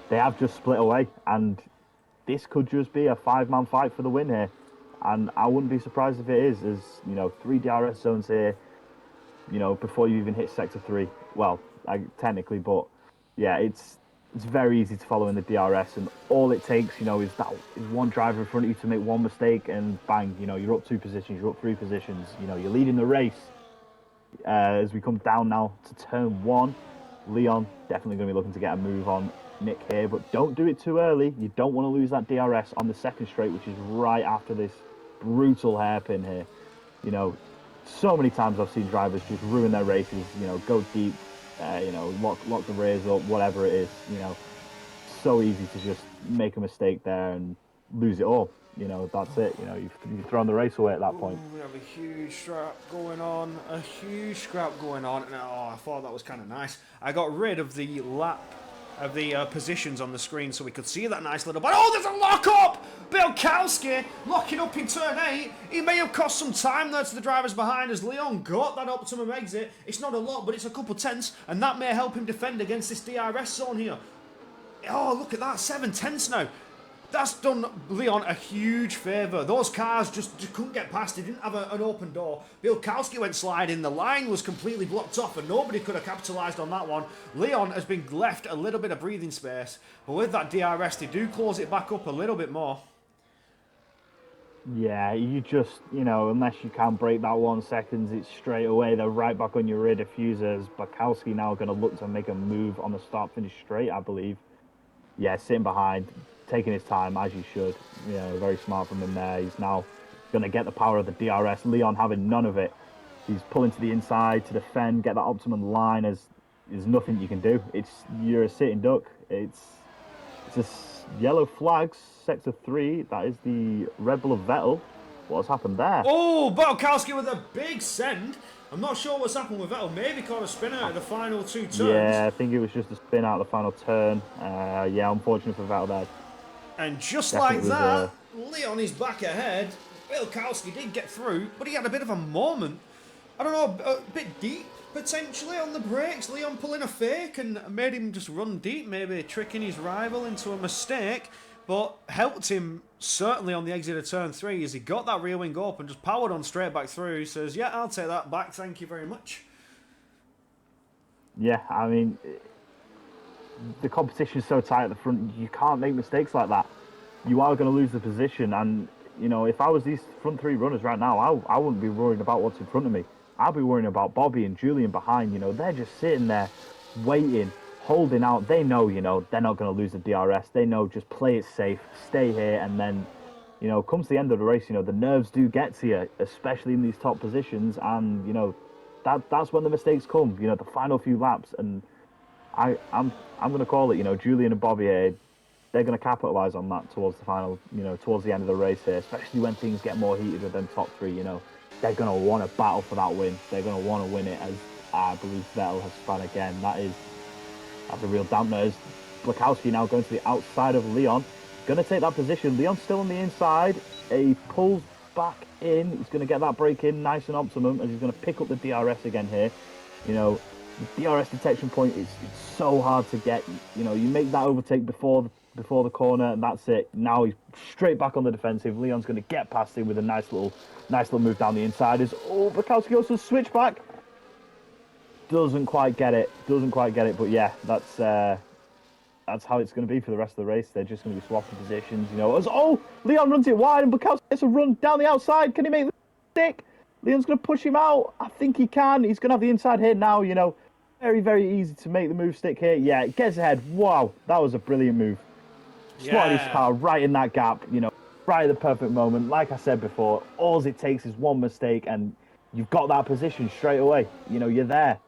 they have just split away, and this could just be a 5-man fight for the win here. And I wouldn't be surprised if it is. As you know, 3 DRS zones here. You know, before you even hit sector 3. Well, technically, but yeah, it's very easy to follow in the DRS, and all it takes, you know, is one driver in front of you to make one mistake, and bang, you know, you're up 2 positions, you're up 3 positions. You know, you're leading the race. As we come down now to turn 1, Leon definitely going to be looking to get a move on Nick here, but don't do it too early. You don't want to lose that DRS on the second straight, which is right after this brutal hairpin here. You know, so many times I've seen drivers just ruin their races, you know, go deep, you know, lock the rears up, whatever it is. You know, so easy to just make a mistake there and lose it all. You know, that's it. You know, you've thrown the race away at that point. We have a huge scrap going on. And oh, I thought that was kind of nice. I got rid of the positions on the screen so we could see that nice little... But oh, there's a lock-up! Bielkowski locking up in turn 8. He may have cost some time there to the drivers behind as Leon got that optimum exit. It's not a lot, but it's a couple tenths, and that may help him defend against this DRS zone here. Oh, look at that, 7 tenths now. That's done Leon a huge favour. Those cars just couldn't get past. He didn't have an open door. Bielkowski went sliding. The line was completely blocked off and nobody could have capitalised on that one. Leon has been left a little bit of breathing space. But with that DRS, they do close it back up a little bit more. Yeah, you just, you know, unless you can break that 1 second, it's straight away. They're right back on your rear diffusers. Bielkowski now going to look to make a move on the start-finish straight, I believe. Yeah, sitting behind. taking his time, as he should. You know, very smart from him there. He's now going to get the power of the DRS. Leon having none of it. He's pulling to the inside to defend, get that optimum line. There's nothing you can do. You're a sitting duck. It's a yellow flag, sector 3. That is the Red Bull of Vettel. What's happened there? Oh, Barkowski with a big send. I'm not sure what's happened with Vettel. Maybe caught a spin out of the final 2 turns. Yeah, I think it was just a spin out of the final turn. Yeah, unfortunate for Vettel there. And just definitely like that, Leon is back ahead. Barkowski did get through, but he had a bit of a moment. I don't know, a bit deep potentially on the brakes. Leon pulling a fake and made him just run deep, maybe tricking his rival into a mistake. But helped him certainly on the exit of turn 3 as he got that rear wing up and just powered on straight back through. He says, yeah, I'll take that back, thank you very much. Yeah, I mean, the competition is so tight at the front, you can't make mistakes like that. You are going to lose the position, and, you know, if I was these front 3 runners right now, I wouldn't be worrying about what's in front of me. I'd be worrying about Bobby and Julian behind. You know, they're just sitting there waiting, holding out. They know, you know, they're not going to lose the DRS. They know just play it safe, stay here, and then, you know, comes the end of the race, you know, the nerves do get to you, especially in these top positions, and, you know, that's when the mistakes come, you know, the final few laps, and I'm going to call it, you know, Julian and Bobby here, they're going to capitalise on that towards the final, you know, towards the end of the race here, especially when things get more heated with them top 3, you know. They're going to want to battle for that win. They're going to want to win it, as I believe Vettel has spun again. That's a real dampener. Blakowski now going to the outside of Leon. Going to take that position. Leon's still on the inside. He pulls back in. He's going to get that break in nice and optimum, as he's going to pick up the DRS again here. You know, the DRS detection point is so hard to get. You know, you make that overtake before the corner, and that's it. Now he's straight back on the defensive. Leon's going to get past him with a nice little move down the inside. Blakowski goes to the switchback. Doesn't quite get it. But yeah, that's how it's going to be for the rest of the race. They're just going to be swapping positions. You know, Leon runs it wide, and Blakowski gets a run down the outside. Can he make the stick? Leon's going to push him out. I think he can. He's going to have the inside here now. You know, very, very easy to make the move stick here. Yeah, it gets ahead. Wow, that was a brilliant move. Spotted his car right in that gap, you know, right at the perfect moment. Like I said before, all it takes is one mistake and you've got that position straight away. You know, you're there.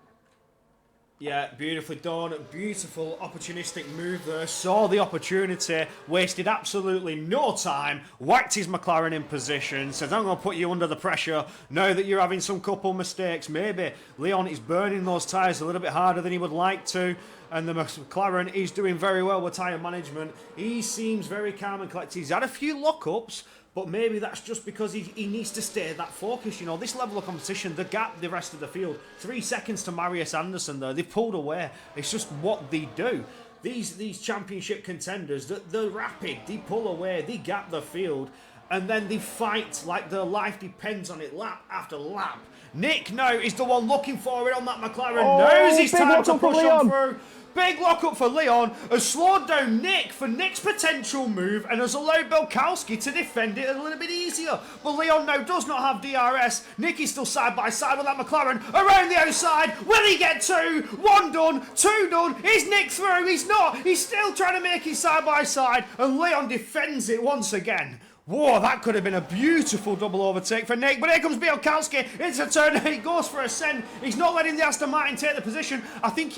Yeah, beautifully done. Beautiful opportunistic move there. Saw the opportunity, wasted absolutely no time, whacked his McLaren in position, says, I'm going to put you under the pressure now that you're having some couple mistakes. Maybe Leon is burning those tyres a little bit harder than he would like to. And the McLaren is doing very well with tyre management. He seems very calm and collected. He's had a few lockups, but maybe that's just because he needs to stay that focus. You know, this level of competition, the gap, the rest of the field, 3 seconds to Marius Anderson there. They've pulled away. It's just what they do. These championship contenders, they're rapid. They pull away. They gap the field. And then they fight like their life depends on it lap after lap. Nick now is the one looking for it on that McLaren. Now's his time to push on through. Big lockup for Leon, has slowed down Nick for Nick's potential move and has allowed Belkowski to defend it a little bit easier. But Leon now does not have DRS. Nick is still side by side with that McLaren. Around the outside, will he get 2? 1 done, 2 done. Is Nick through? He's not. He's still trying to make it side by side and Leon defends it once again. Whoa, that could have been a beautiful double overtake for Nick. But here comes Bielkowski into turn 8. Goes for a send. He's not letting the Aston Martin take the position. I think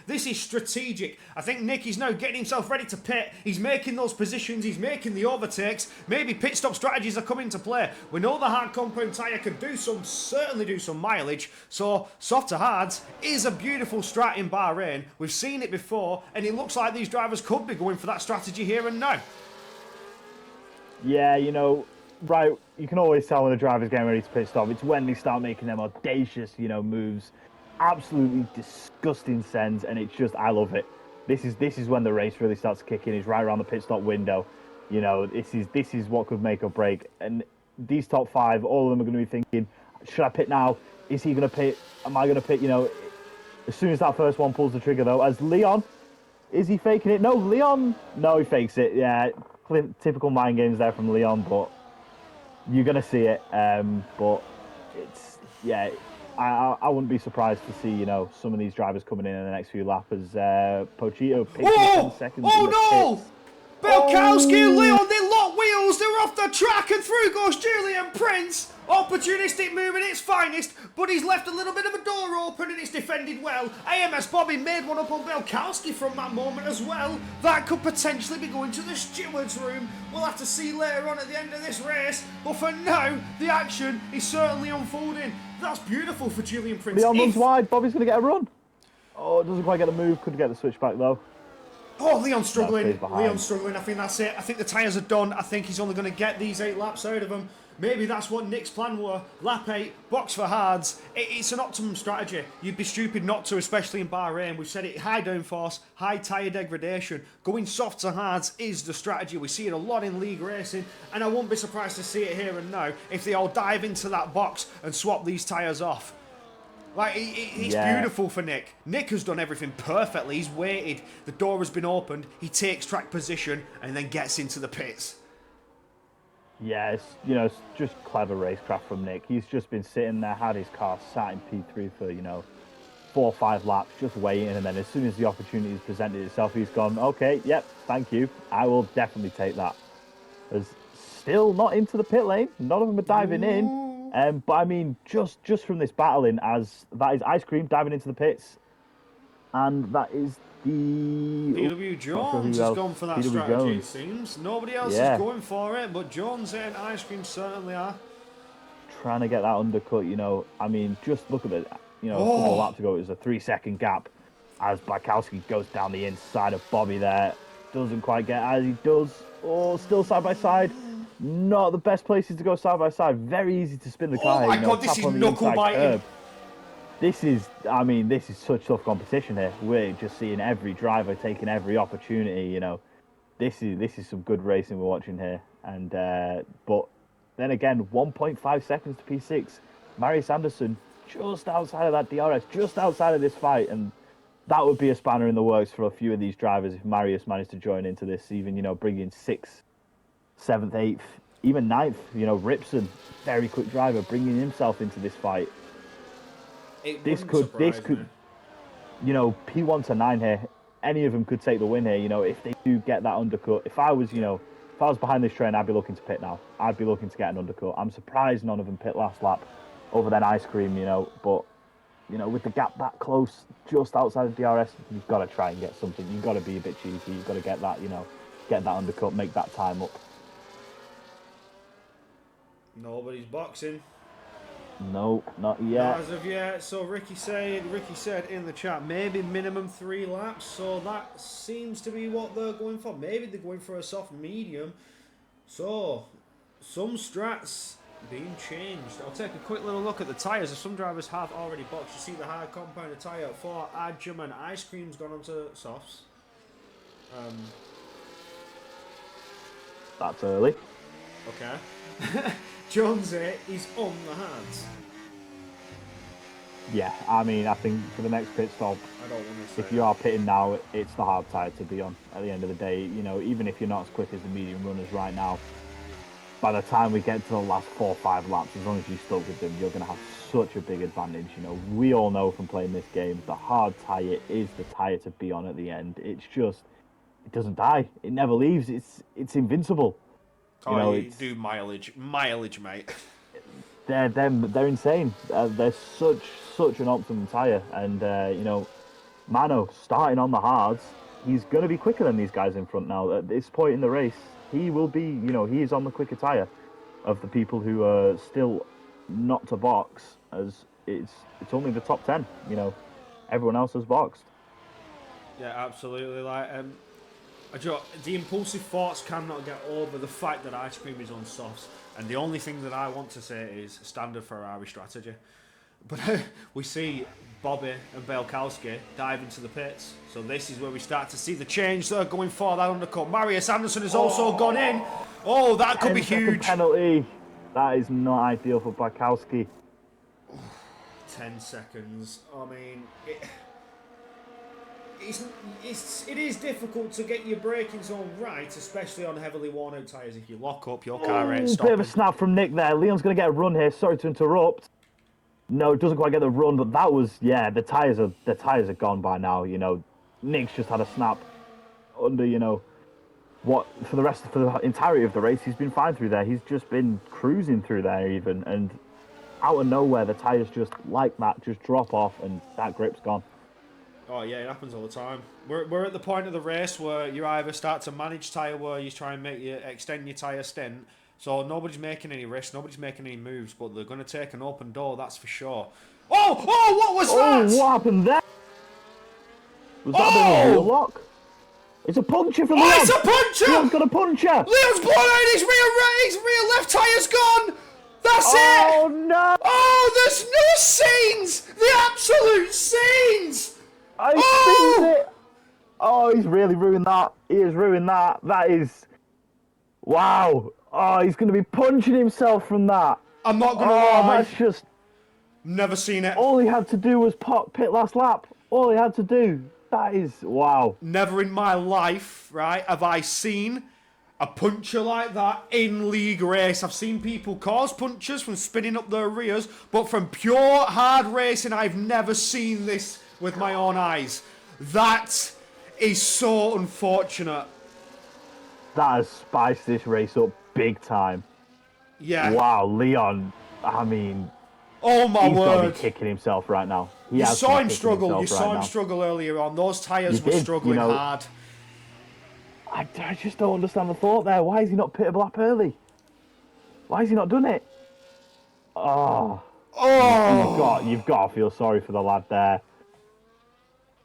this is strategic. I think Nick is now getting himself ready to pit. He's making those positions. He's making the overtakes. Maybe pit stop strategies are coming to play. We know the hard compound tyre can certainly do some mileage. So soft to hards is a beautiful strat in Bahrain. We've seen it before, and it looks like these drivers could be going for that strategy here and now. Yeah, you know, right, you can always tell when the driver's getting ready to pit stop. It's when they start making them audacious, you know, moves. Absolutely disgusting sends, and it's just, I love it. This is when the race really starts kicking. It's right around the pit stop window. You know, this is what could make or break. And these top 5, all of them are going to be thinking, should I pit now? Is he going to pit? Am I going to pit? You know, as soon as that first one pulls the trigger, though, as Leon, is he faking it? No, Leon, no, he fakes it. Yeah, typical mind games there from Leon, but you're going to see it. But it's, yeah, I wouldn't be surprised to see, you know, some of these drivers coming in the next few laps as Pochito picks 10 seconds. Oh, no! Belkowski and Leon, they lock wheels, they're off the track, and through goes Julian Prince. Opportunistic move at its finest, but he's left a little bit of a door open and it's defended well. AMS Bobby made one up on Belkowski from that moment as well. That could potentially be going to the steward's room. We'll have to see later on at the end of this race, but for now, the action is certainly unfolding. That's beautiful for Julian Prince. Leon runs wide, Bobby's going to get a run. Oh, it doesn't quite get the move, couldn't get the switch back though. Oh, Leon's struggling. Leon's struggling. I think that's it. I think the tyres are done. I think he's only going to get these 8 laps out of him. Maybe that's what Nick's plan were. Lap 8, box for hards. It's an optimum strategy. You'd be stupid not to, especially in Bahrain. We've said it, high downforce, high tyre degradation. Going soft to hards is the strategy. We see it a lot in league racing, and I won't be surprised to see it here and now if they all dive into that box and swap these tyres off. Like, it's beautiful for Nick. Nick has done everything perfectly. He's waited. The door has been opened. He takes track position and then gets into the pits. Yeah, it's just clever racecraft from Nick. He's just been sitting there, had his car sat in P3 for, 4 or 5 laps, just waiting. And then as soon as the opportunity has presented itself, he's gone, okay, yep, thank you. I will definitely take that. There's still not into the pit lane. None of them are diving in. But I mean, just from this battling, as that is Ice Cream diving into the pits, and that is the PW Jones has gone for that PW strategy. Jones. It seems nobody else is going for it, but Jones and Ice Cream certainly are trying to get that undercut. I mean, just look at it. A couple of laps ago, it was a 3-second gap as Bakowski goes down the inside of Bobby there. Doesn't quite get as he does. Oh, still side by side. Not the best places to go side by side. Very easy to spin the car. Oh my God, this is knuckle biting. This is such tough competition here. We're just seeing every driver taking every opportunity. This is some good racing we're watching here. And but then again, 1.5 seconds to P6. Marius Anderson just outside of that DRS, just outside of this fight, and that would be a spanner in the works for a few of these drivers if Marius managed to join into this. Even bringing 6th, 7th, 8th, even 9th. Ripson, very quick driver, bringing himself into this fight. This could, P1 to 9 here. Any of them could take the win here. If they do get that undercut. If I was behind this train, I'd be looking to pit now. I'd be looking to get an undercut. I'm surprised none of them pit last lap, other than Ice Cream. But with the gap that close, just outside of DRS, you've got to try and get something. You've got to be a bit cheeky. You've got to get that, get that undercut, make that time up. Nobody's boxing. No, not yet. Not as of yet. So Ricky said in the chat, maybe minimum 3 laps. So that seems to be what they're going for. Maybe they're going for a soft medium. So some strats being changed. I'll take a quick little look at the tyres. As some drivers have already boxed. You see the hard compounded tyre for Adjum and Ice Cream's gone onto softs. That's early. Okay. Jonesy is on the hands. Yeah, I mean, I think for the next pit stop, I don't want to say if you are pitting now, it's the hard tyre to be on at the end of the day. Even if you're not as quick as the medium runners right now, by the time we get to the last 4 or 5 laps, as long as you stuck with them, you're going to have such a big advantage. We all know from playing this game, the hard tyre is the tyre to be on at the end. It's just, it doesn't die. It never leaves. It's invincible. You do mileage, mate. They're insane. They're such an optimum tyre, and Mano starting on the hards, he's going to be quicker than these guys in front now. At this point in the race, he will be. He is on the quicker tyre of the people who are still not to box, as it's only the top 10. Everyone else has boxed. Yeah, absolutely. The impulsive thoughts cannot get over the fact that Ice Cream is on softs, and the only thing that I want to say is standard Ferrari strategy. But we see Bobby and Belkowski dive into the pits, so this is where we start to see the change. They're going for that undercut. Marius Anderson has also gone in. Oh, that could be huge. Penalty. That is not ideal for Belkowski. 10 seconds. I mean, it is difficult to get your braking zone right, especially on heavily worn out tyres. If you lock up, your car ain't stopping. Bit of a snap from Nick there. Leon's going to get a run here. Sorry to interrupt. No, it doesn't quite get the run, but that was, the tyres are gone by now. Nick's just had a snap under, for the entirety of the race, he's been fine through there. He's just been cruising through there even, and out of nowhere, the tyres just like that just drop off, and that grip's gone. Oh yeah, it happens all the time. We're at the point of the race where you either start to manage tyre wear, you try and extend your tyre stint. So nobody's making any risks, nobody's making any moves, but they're going to take an open door, that's for sure. Oh, what was that? What happened there? Was that a bit of a wheel lock? It's a puncture for Leon. Oh, it's a puncture! Leon's got a puncture. Leon's blown out. His rear left tyre's gone. That's it. Oh no! Oh, there's no scenes. The absolute scenes. I spins it. Oh, he's really ruined that. He has ruined that. That is, wow. Oh, he's going to be punching himself from that. I'm not going to lie. That's just. Never seen it. All he had to do was pit last lap. All he had to do. That is, wow. Never in my life, right, have I seen a puncture like that in league race. I've seen people cause punctures from spinning up their rears, but from pure hard racing, I've never seen this with my own eyes. That is so unfortunate. That has spiced this race up big time. Yeah. Wow, Leon, I mean... Oh my he's word! Got to be kicking himself right now. You saw him struggle. You saw him struggle earlier on. Those tyres were struggling hard. I just don't understand the thought there. Why is he not pitted lap early? Why has he not done it? Oh, you've got to feel sorry for the lad there.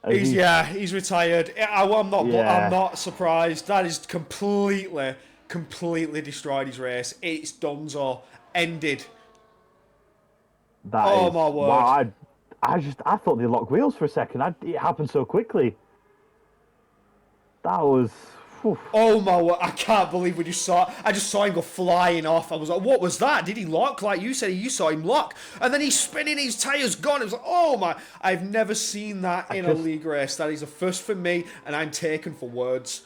He's retired. I'm not surprised. That is completely destroyed his race. It's donezo. Ended. My word! Wow, I thought they locked wheels for a second. It happened so quickly. That was. Whew. Oh my word! I can't believe when you saw it. I just saw him go flying off. I was like, "What was that? Did he lock?" Like you said, you saw him lock, and then he's spinning. His tires gone. It was like, "Oh my!" I've never seen that in a league race. That is a first for me, and I'm taken for words.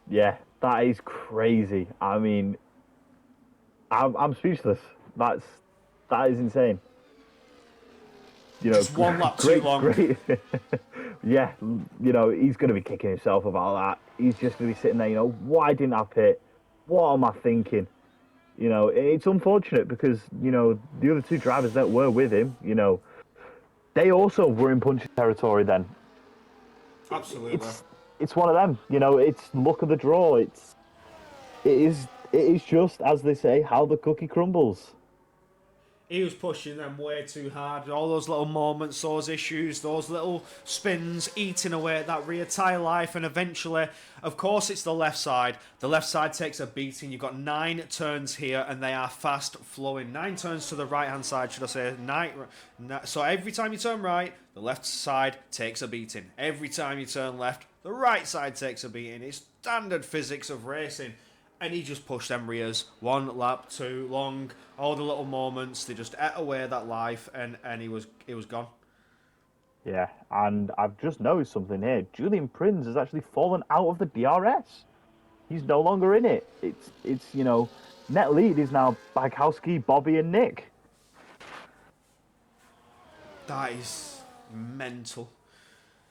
Yeah, that is crazy. I mean, I'm speechless. That is insane. You know, just one lap too long. Great. Yeah, you know, he's going to be kicking himself about that. He's just going to be sitting there, you know, why didn't I pit? What am I thinking? You know, it's unfortunate because, you know, the other two drivers that were with him, you know, they also were in punching territory then. Absolutely. It's one of them, you know, it's luck of the draw. It is just, as they say, how the cookie crumbles. He was pushing them way too hard. All those little moments, those issues, those little spins, eating away at that rear tyre life, and eventually, of course, it's the left side. The left side takes a beating. You've got 9 turns here, and they are fast flowing. 9 turns to the right-hand side, should I say. So every time you turn right, the left side takes a beating. Every time you turn left, the right side takes a beating. It's standard physics of racing. And he just pushed them rears 1 lap too long. All the little moments, they just ate away that life, and he was gone. Yeah, and I've just noticed something here. Julian Prinz has actually fallen out of the DRS. He's no longer in it. It's you know, net lead is now Bagkowski, Bobby, and Nick. That is mental.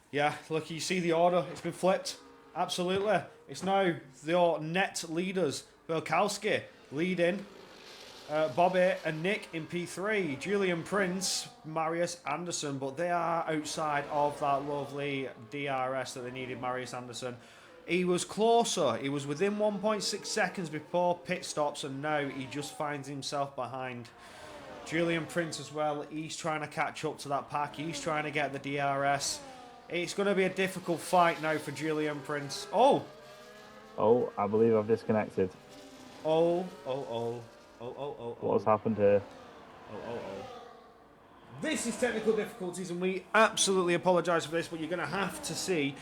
Yeah, look, you see the order. It's been flipped. Absolutely. It's now the net leaders. Belkowski leading. Bobby and Nick in P3. Julian Prince, Marius Anderson, but they are outside of that lovely DRS that they needed, Marius Anderson. He was closer. He was within 1.6 seconds before pit stops, and now he just finds himself behind. Julian Prince as well. He's trying to catch up to that pack. He's trying to get the DRS. It's going to be a difficult fight now for Julian Prince. Oh, I believe I've disconnected. Oh. What has happened here? This is technical difficulties, and we absolutely apologise for this, but you're going to have to see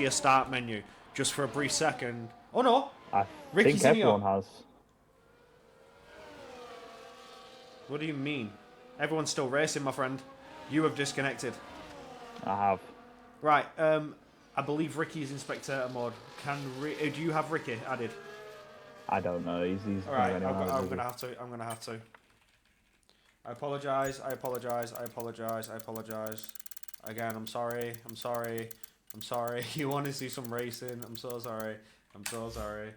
a start menu just for a brief second. Oh no, I Ricky's think everyone has. What do you mean? Everyone's still racing, my friend. You have disconnected. I have. Right, I believe Ricky is in spectator mode. Do you have Ricky added? I don't know. He's all right. I'm gonna have to. I apologise. Again, I'm sorry. You want to see some racing? I'm so sorry. I'm so sorry.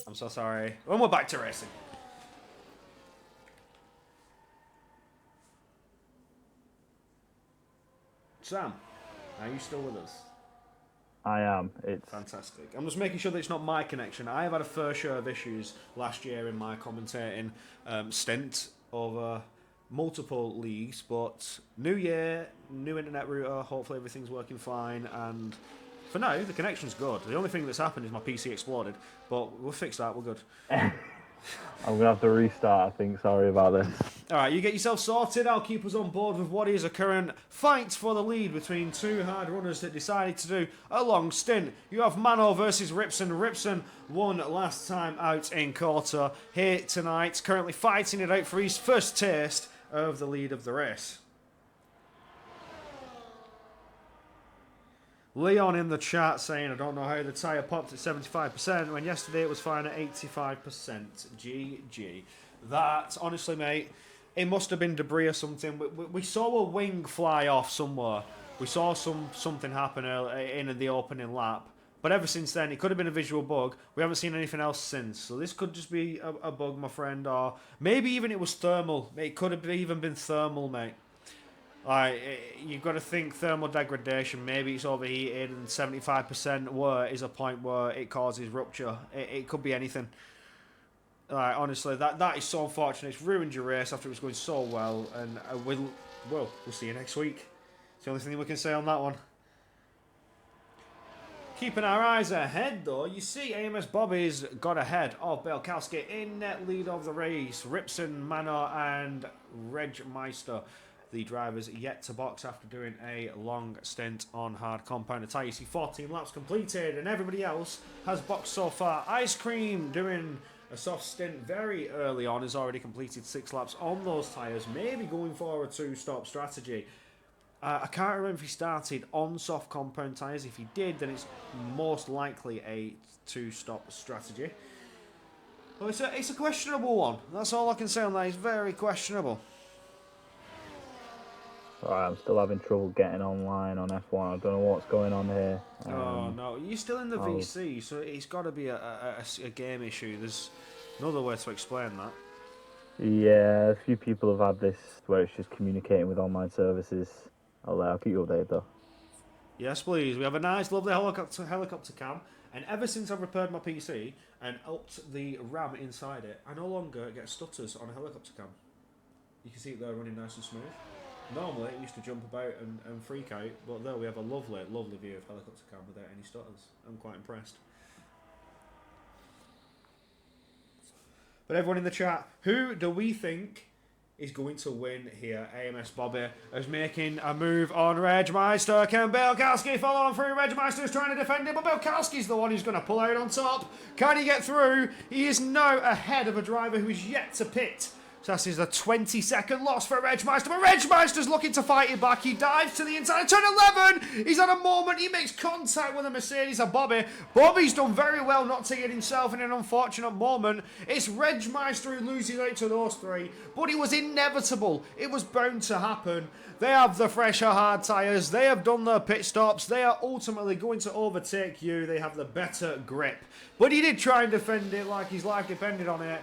I'm so sorry. And we're back to racing. Sam, are you still with us? I am. It's Fantastic. I'm just making sure that it's not my connection. I have had a fair share of issues last year in my commentating stint over multiple leagues, but new year, new internet router, hopefully everything's working fine, and for now, the connection's good. The only thing that's happened is my PC exploded, but we'll fix that, we're good. I'm gonna have to restart. I think. Sorry about this. Alright, you get yourself sorted. I'll keep us on board with what is a current fight for the lead between two hard runners that decided to do a long stint. You have Mano versus Ripson. Ripson won last time out in quarter here tonight, currently fighting it out for his first taste of the lead of the race. Leon in the chat saying, I don't know how the tyre popped at 75% when yesterday it was fine at 85%. GG. That, honestly, mate, it must have been debris or something. We saw a wing fly off somewhere. We saw something happen in the opening lap. But ever since then, it could have been a visual bug. We haven't seen anything else since. So this could just be a bug, my friend. Or maybe even it was thermal. It could have even been thermal, mate. You've got to think thermal degradation. Maybe it's overheated, and 75% where is a point where it causes rupture. It could be anything. Honestly, that is so unfortunate. It's ruined your race after it was going so well, and we'll see you next week. It's the only thing we can say on that one. Keeping our eyes ahead, though, you see AMS Bobby's got ahead of Belkowski in net lead of the race. Ripson, Manor, and Regmeister. The drivers yet to box after doing a long stint on hard compound tyre. You see 14 laps completed, and everybody else has boxed so far. Ice Cream doing a soft stint very early on, has already completed 6 laps on those tyres, maybe going for a 2-stop strategy. I can't remember if he started on soft compound tyres. If he did, then it's most likely a 2-stop strategy. Well, it's a questionable one. That's all I can say on that. It's very questionable. Sorry, I'm still having trouble getting online on F1. I don't know what's going on here. Oh no, you're still in the VC, so it's got to be a game issue. There's no other way to explain that. Yeah, a few people have had this where it's just communicating with online services. I'll keep you updated though. Yes, please. We have a nice, lovely helicopter cam, and ever since I've repaired my PC and upped the RAM inside it, I no longer get stutters on a helicopter cam. You can see it there running nice and smooth. Normally it used to jump about and freak out, but there we have a lovely, lovely view of helicopter cam without any stutters. I'm quite impressed. But everyone in the chat, who do we think is going to win here? AMS Bobby is making a move on Regmeister. Can Belkowski follow on through? Regmeister's trying to defend it, but Belkowski's the one who's going to pull out on top. Can he get through? He is now ahead of a driver who is yet to pit. So this is a 20-second loss for Regmeister, but Regmeister's looking to fight it back. He dives to the inside, turn 11! He's had a moment, he makes contact with a Mercedes of Bobby. Bobby's done very well not to get himself in an unfortunate moment. It's Regmeister who loses out to those three, but it was inevitable. It was bound to happen. They have the fresher hard tyres, they have done their pit stops, they are ultimately going to overtake you, they have the better grip. But he did try and defend it like his life depended on it.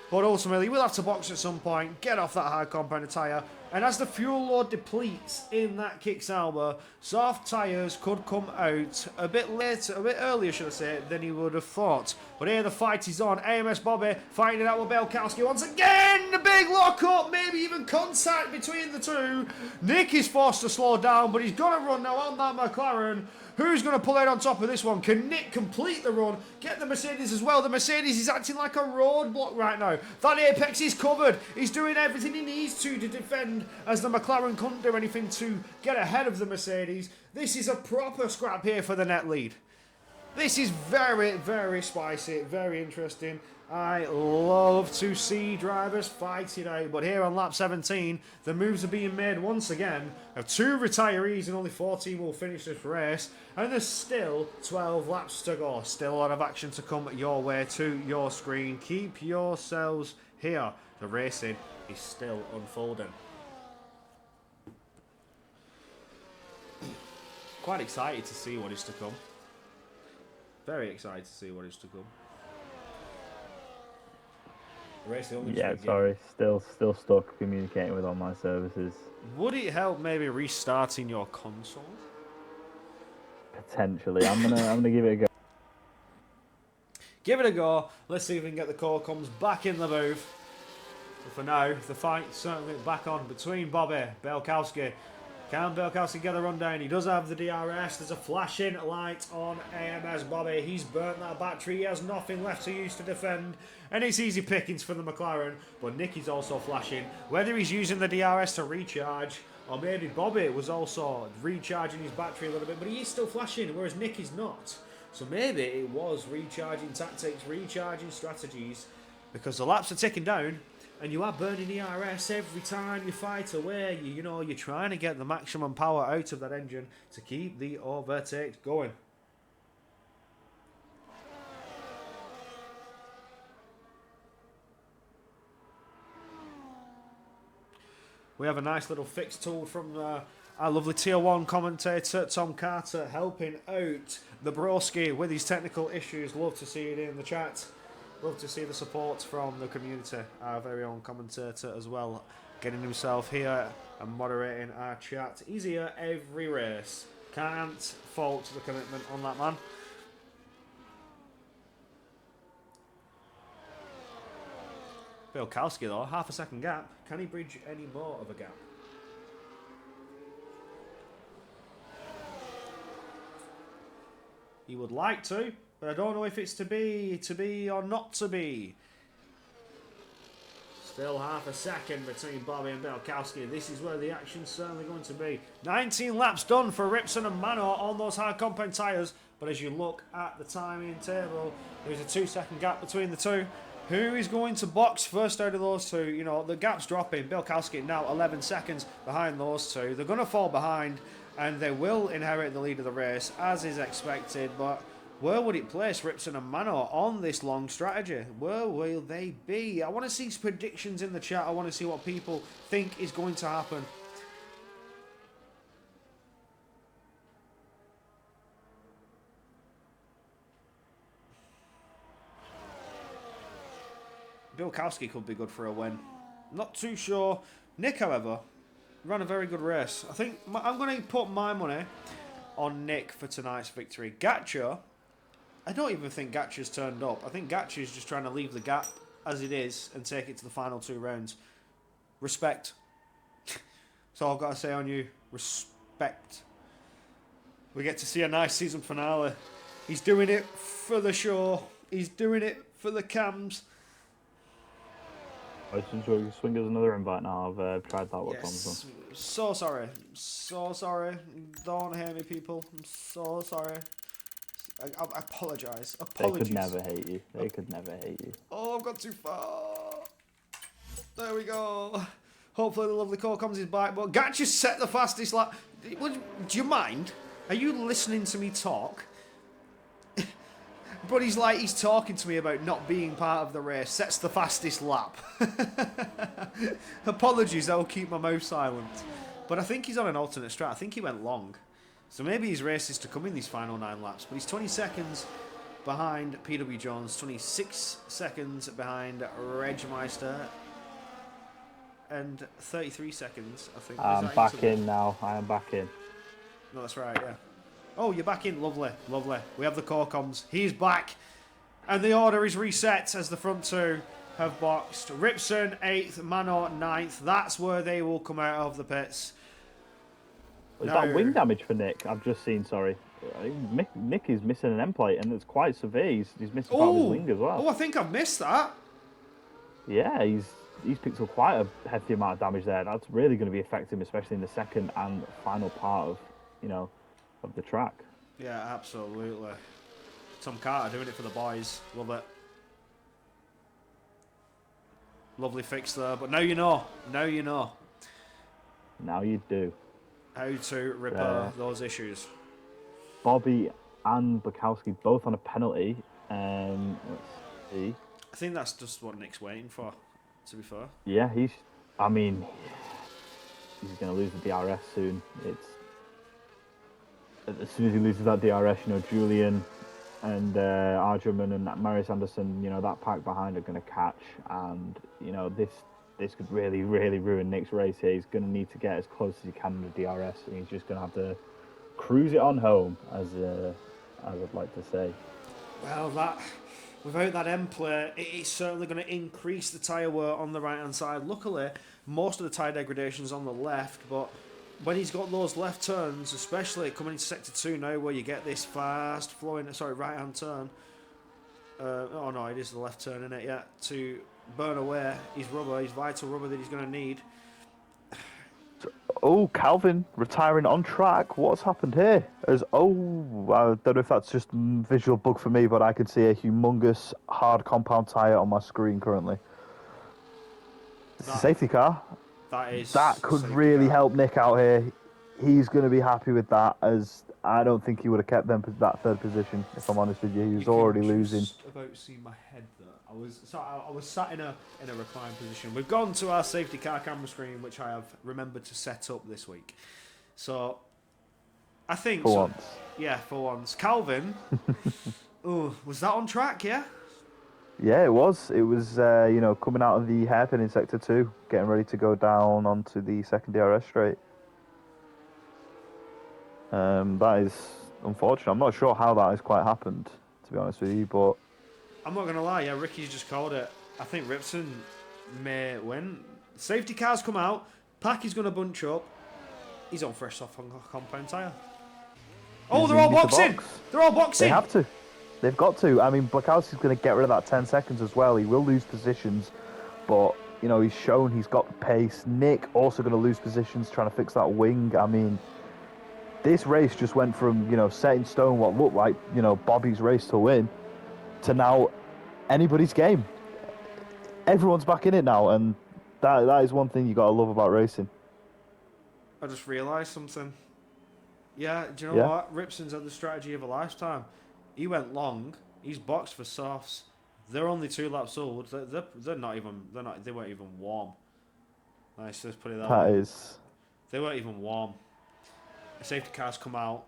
But ultimately, we'll have to box at some point, get off that hard compound tyre, and as the fuel load depletes in that kick Sauber, soft tyres could come out a bit later, a bit earlier, should I say, than he would have thought. But here the fight is on. AMS Bobby fighting it out with Belkowski once again. The big lock-up, maybe even contact between the two. Nick is forced to slow down, but he's got to run now on that McLaren. Who's going to pull out on top of this one? Can Nick complete the run? Get the Mercedes as well. The Mercedes is acting like a roadblock right now. That apex is covered. He's doing everything he needs to defend as the McLaren couldn't do anything to get ahead of the Mercedes. This is a proper scrap here for the net lead. This is very, very spicy, very interesting. I love to see drivers fight it out, but here on lap 17, the moves are being made once again of 2 retirees and only 14 will finish this race, and there's still 12 laps to go. Still a lot of action to come your way to your screen. Keep yourselves here. The racing is still unfolding. Quite excited to see what is to come. Very excited to see what is to come. The race only just Yeah, beginning. sorry, still stuck communicating with online services. Would it help maybe restarting your console? Potentially, I'm gonna give it a go. Give it a go. Let's see if we can get the call comes back in the booth. But for now, the fight's certainly back on between Bobby Belkowski. Can Belkowski get the rundown? He does have the DRS. There's a flashing light on AMS Bobby. He's burnt that battery. He has nothing left to use to defend. And it's easy pickings for the McLaren. But Nick is also flashing. Whether he's using the DRS to recharge, or maybe Bobby was also recharging his battery a little bit. But he is still flashing, whereas Nick is not. So maybe it was recharging tactics, recharging strategies. Because the laps are ticking down. And you are burning ERS every time you fight away. You're trying to get the maximum power out of that engine to keep the overtakes going. We have a nice little fix tool from our lovely Tier 1 commentator, Tom Carter, helping out the broski with his technical issues. Love to see it in the chat. Love to see the support from the community. Our very own commentator as well, getting himself here and moderating our chat. He's here every race. Can't fault the commitment on that man. Belkowski though, half a second gap. Can he bridge any more of a gap? He would like to, but I don't know if it's to be or not to be. Still half a second between Bobby and Belkowski. This is where the action's certainly going to be. 19 laps done for Ripson and Manor on those hard compound tyres. But as you look at the timing table, there's a 2-second gap between the two. Who is going to box first out of those two? The gap's dropping. Belkowski now 11 seconds behind those two. They're going to fall behind and they will inherit the lead of the race as is expected. But where would it place Ripson and Manor on this long strategy? Where will they be? I want to see predictions in the chat. I want to see what people think is going to happen. Belkowski could be good for a win. Not too sure. Nick, however, ran a very good race. I think I'm going to put my money on Nick for tonight's victory. Gatcha, I don't even think Gatcha's turned up. I think Gatcha's just trying to leave the gap as it is and take it to the final 2 rounds. Respect. That's all I've got to say on you. Respect. We get to see a nice season finale. He's doing it for the show. He's doing it for the cams. I should swing us another invite now. I've tried that one. Yes. So sorry. So sorry. Don't hate me, people. I'm so sorry. I apologise. Apologies. They could never hate you. They could never hate you. Oh, I've got too far. There we go. Hopefully the lovely call comes is back. But Gatcha set the fastest lap. Do you mind? Are you listening to me talk? But he's talking to me about not being part of the race. Sets the fastest lap. Apologies, I'll keep my mouth silent. But I think he's on an alternate strat. I think he went long. So maybe his race is to come in these final 9 laps. But he's 20 seconds behind PW Jones. 26 seconds behind Regmeister. And 33 seconds, I think. I'm back in now. I am back in. No, that's right, yeah. Oh, you're back in. Lovely, lovely. We have the core comms. He's back. And the order is reset as the front 2 have boxed. Ripson 8th, Manor 9th. That's where they will come out of the pits. Is that wing damage for Nick? I've just seen, sorry. Nick is missing an end plate and it's quite severe. He's missing part of his wing as well. Oh, I think I've missed that. Yeah, he's picked up quite a hefty amount of damage there. That's really going to be affecting him, especially in the second and final part of, of the track. Yeah, absolutely. Tom Carter doing it for the boys. Love it. Lovely fix there. But now you know. Now you know. Now you do. How to repair those issues. Bobby and Bukowski both on a penalty. Let's see. I think that's just what Nick's waiting for, to be fair. Yeah, he's going to lose the DRS soon. As soon as he loses that DRS, Julian, and Argerman and Marius Anderson, that pack behind are going to catch, and this could really, really ruin Nick's race here. He's going to need to get as close as he can to DRS, and he's just going to have to cruise it on home, as I'd like to say. Well, without that end plate, it's certainly going to increase the tyre wear on the right hand side. Luckily, most of the tyre degradation is on the left, but when he's got those left turns, especially coming into sector 2 now, where you get this fast flowing, right hand turn. Oh no, it is the left turn, isn't it? Yeah, to burn away his rubber, his vital rubber that he's going to need. Oh, Calvin retiring on track. What's happened here? I don't know if that's just visual bug for me, but I can see a humongous hard compound tyre on my screen currently. It's a safety car. That could really help Nick out here. He's going to be happy with that, as I don't think he would have kept them that third position, if I'm honest with you. He was already losing. About to see my head there. I was sat in a reclined position. We've gone to our safety car camera screen, which I have remembered to set up this week. So I think for once. Yeah, for once. Calvin. Oh, was that on track? Yeah. Yeah, it was. It was, coming out of the hairpin in sector 2, getting ready to go down onto the second DRS straight. That is unfortunate. I'm not sure how that has quite happened, to be honest with you, but I'm not going to lie, yeah, Ricky's just called it. I think Ripson may win. Safety cars come out, Packy's going to bunch up. He's on fresh soft compound tyre. Oh, they're all boxing! They're all boxing! They have to. They've got to. I mean, Blakowski's going to get rid of that 10 seconds as well. He will lose positions, but, he's shown he's got the pace. Nick also going to lose positions trying to fix that wing. I mean, this race just went from, set in stone what looked like, Bobby's race to win, to now anybody's game. Everyone's back in it now, and that is one thing you got to love about racing. I just realised something. Yeah, do you know what? Ripson's had the strategy of a lifetime. He went long. He's boxed for softs. They're only 2 laps old. They weren't even warm. Nice, let's put it that way. They weren't even warm. The safety cars come out.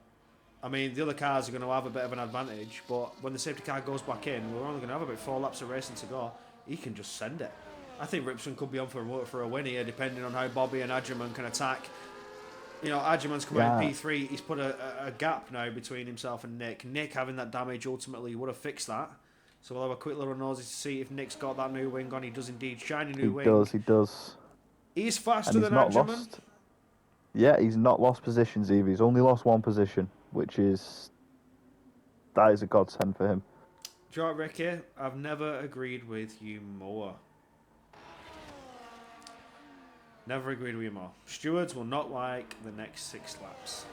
I mean, the other cars are going to have a bit of an advantage, but when the safety car goes back in, we're only going to have about 4 laps of racing to go. He can just send it. I think Ripson could be on for a win here, depending on how Bobby and Adgerman can attack. Adgerman's come out in P3. He's put a gap now between himself and Nick. Nick having that damage ultimately would have fixed that. So we'll have a quick little nosy to see if Nick's got that new wing on. He does indeed. Shiny new wing. He does. He's faster than Adgerman. Yeah, he's not lost positions either. He's only lost 1 position, that is a godsend for him. Do you know what, Ricky? I've never agreed with you more. Never agreed with you more. Stewards will not like the next 6 laps.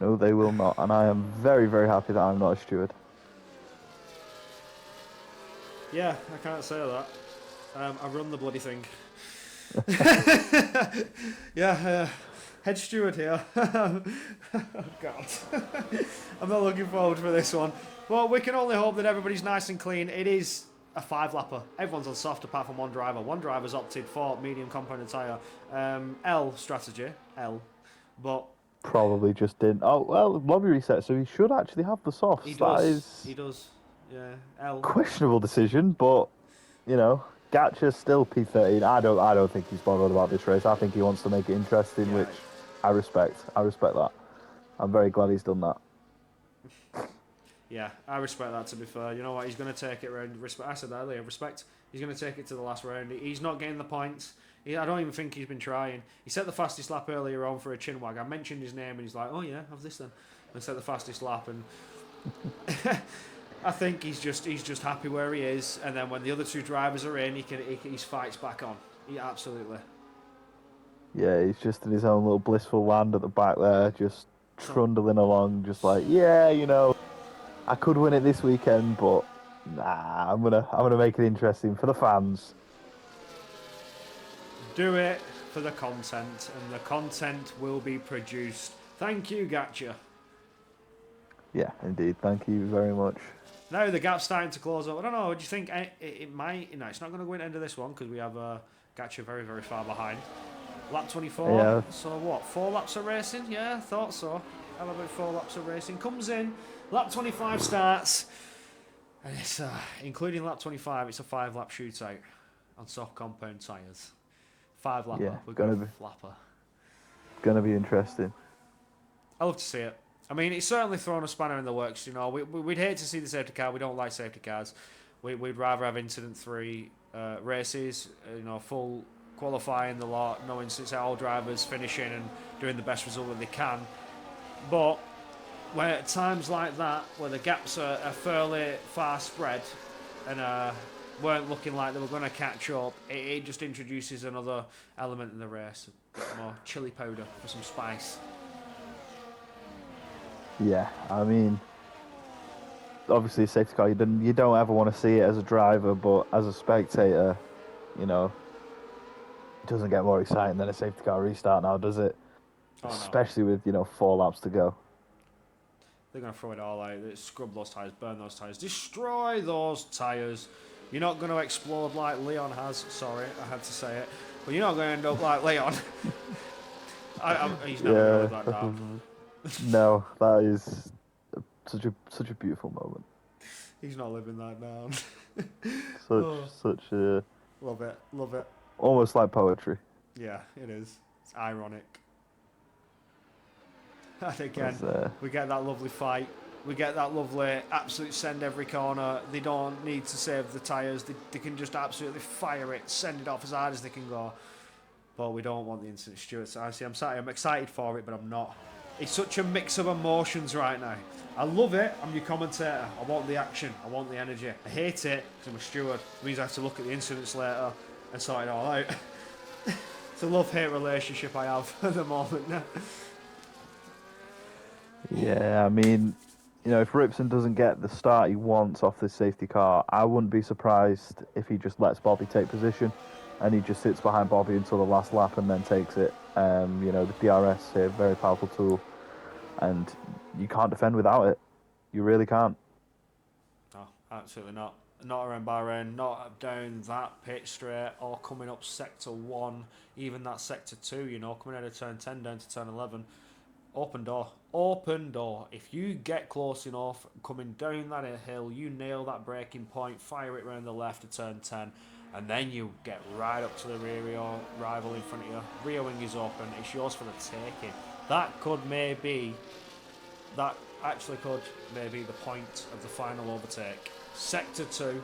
No, they will not. And I am very, very happy that I'm not a steward. Yeah, I can't say that. I run the bloody thing. Head steward here. Oh, God. I'm not looking forward for this one. Well, we can only hope that everybody's nice and clean. It is a 5-lapper. Everyone's on soft apart from one driver. One driver's opted for medium compound tyre. L strategy. L. But probably just didn't. Oh, well, lobby reset, so he should actually have the softs. He does. Yeah, L. Questionable decision, but, Gatcha's still P13. I don't think he's bothered about this race. I think he wants to make it interesting, which I respect. I respect that. I'm very glad he's done that. Yeah, I respect that, to be fair. You know what? He's going to take it round. I said that earlier. Respect. He's going to take it to the last round. He's not getting the points. I don't even think he's been trying. He set the fastest lap earlier on for a chin wag. I mentioned his name, and he's like, oh, yeah, have this then. And set the fastest lap. And I think he's just happy where he is. And then when the other 2 drivers are in, he fights back on. Absolutely. Yeah, he's just in his own little blissful land at the back there, just trundling along, just like, I could win it this weekend, but nah, I'm gonna make it interesting for the fans. Do it for the content, and the content will be produced. Thank you, Gatcha. Yeah, indeed. Thank you very much. Now the gap's starting to close up. I don't know. Do you think it might? No, it's not going to go into this one because we have Gatcha very, very far behind. Lap 24. Yeah. So what? 4 laps of racing? Yeah, thought so. Have about 4 laps of racing. Comes in, lap 25 starts, and it's including lap 25. It's a 5-lap shootout on soft compound tyres. 5-lapper. Yeah, We're going to flapper. Gonna be interesting. I love to see it. I mean, it's certainly thrown a spanner in the works. You know, we'd hate to see the safety car. We don't like safety cars. We'd rather have incident-free races. You know, full qualifying the lot, knowing it's all drivers finishing and doing the best result that they can. But when at times like that, where the gaps are fairly far spread and weren't looking like they were going to catch up, it just introduces another element in the race. A bit more chili powder for some spice. Yeah, I mean, obviously, a safety car, you don't ever want to see it as a driver, but as a spectator, you know, it doesn't get more exciting than a safety car restart now, does it? Oh, no. Especially with, 4 laps to go. They're going to throw it all out. Scrub those tyres, burn those tyres, destroy those tyres. You're not going to explode like Leon has. Sorry, I had to say it. But you're not going to end up like Leon. He's never going to live that down. No, that is such a beautiful moment. He's not living that down. Such a... Love it, love it. Almost like poetry. Yeah, it is. It's ironic. And again, we get that lovely fight. We get that lovely absolute send every corner. They don't need to save the tyres. They can just absolutely fire it, send it off as hard as they can go. But we don't want the incident stewards. Honestly, I'm excited for it, but I'm not. It's such a mix of emotions right now. I love it. I'm your commentator. I want the action. I want the energy. I hate it because I'm a steward. It means I have to look at the incidents later and sort it all out. It's a love-hate relationship I have at the moment now. Yeah, I mean, if Ripson doesn't get the start he wants off this safety car, I wouldn't be surprised if he just lets Bobby take position and he just sits behind Bobby until the last lap and then takes it. The DRS is a very powerful tool and you can't defend without it. You really can't. No, absolutely not. Not around Bahrain, not down that pitch straight or coming up sector 1, even that sector 2, coming out of turn 10 down to turn 11. Open door. Open door. If you get close enough, coming down that hill, you nail that braking point, fire it round the left of turn 10, and then you get right up to the rear of your rival in front of you. Rear wing is open. It's yours for the taking. That actually could maybe the point of the final overtake. Sector 2,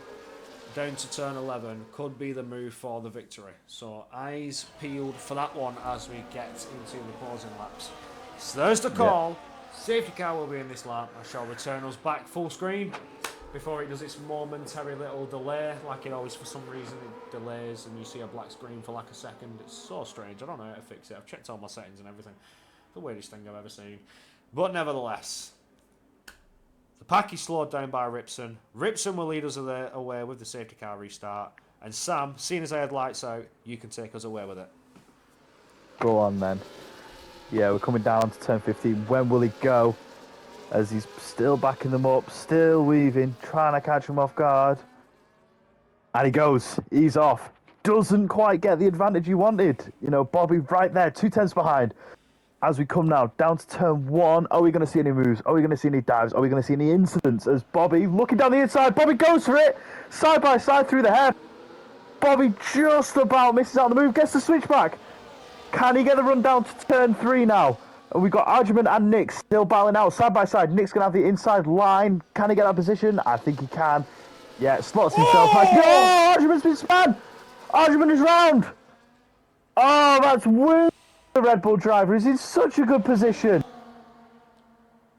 down to turn 11, could be the move for the victory. So eyes peeled for that one as we get into the closing laps. So there's the call. Yeah. Safety car will be in this lap. I shall return us back full screen before it does its momentary little delay. Like it always, for some reason, it delays and you see a black screen for like a second. It's so strange. I don't know how to fix it. I've checked all my settings and everything. It's the weirdest thing I've ever seen. But nevertheless, the pack is slowed down by Ripson. Ripson will lead us away with the safety car restart. And Sam, seeing as I had lights out, you can take us away with it. Go on then. Yeah, we're coming down to turn 15. When will he go? As he's still backing them up, still weaving, trying to catch him off guard. And he goes. He's off. Doesn't quite get the advantage he wanted. Bobby right there, 2/10 behind. As we come now down to turn 1, are we going to see any moves? Are we going to see any dives? Are we going to see any incidents? As Bobby, looking down the inside, Bobby goes for it. Side by side through the hair. Bobby just about misses out the move, gets the switchback. Can he get the run down to turn 3 now? And we've got Argyman and Nick still battling out side by side. Nick's going to have the inside line. Can he get that position? I think he can. Yeah, slots himself back. Oh, Argyman's been spun. Argyman is round. Oh, that's weird. The Red Bull driver is in such a good position.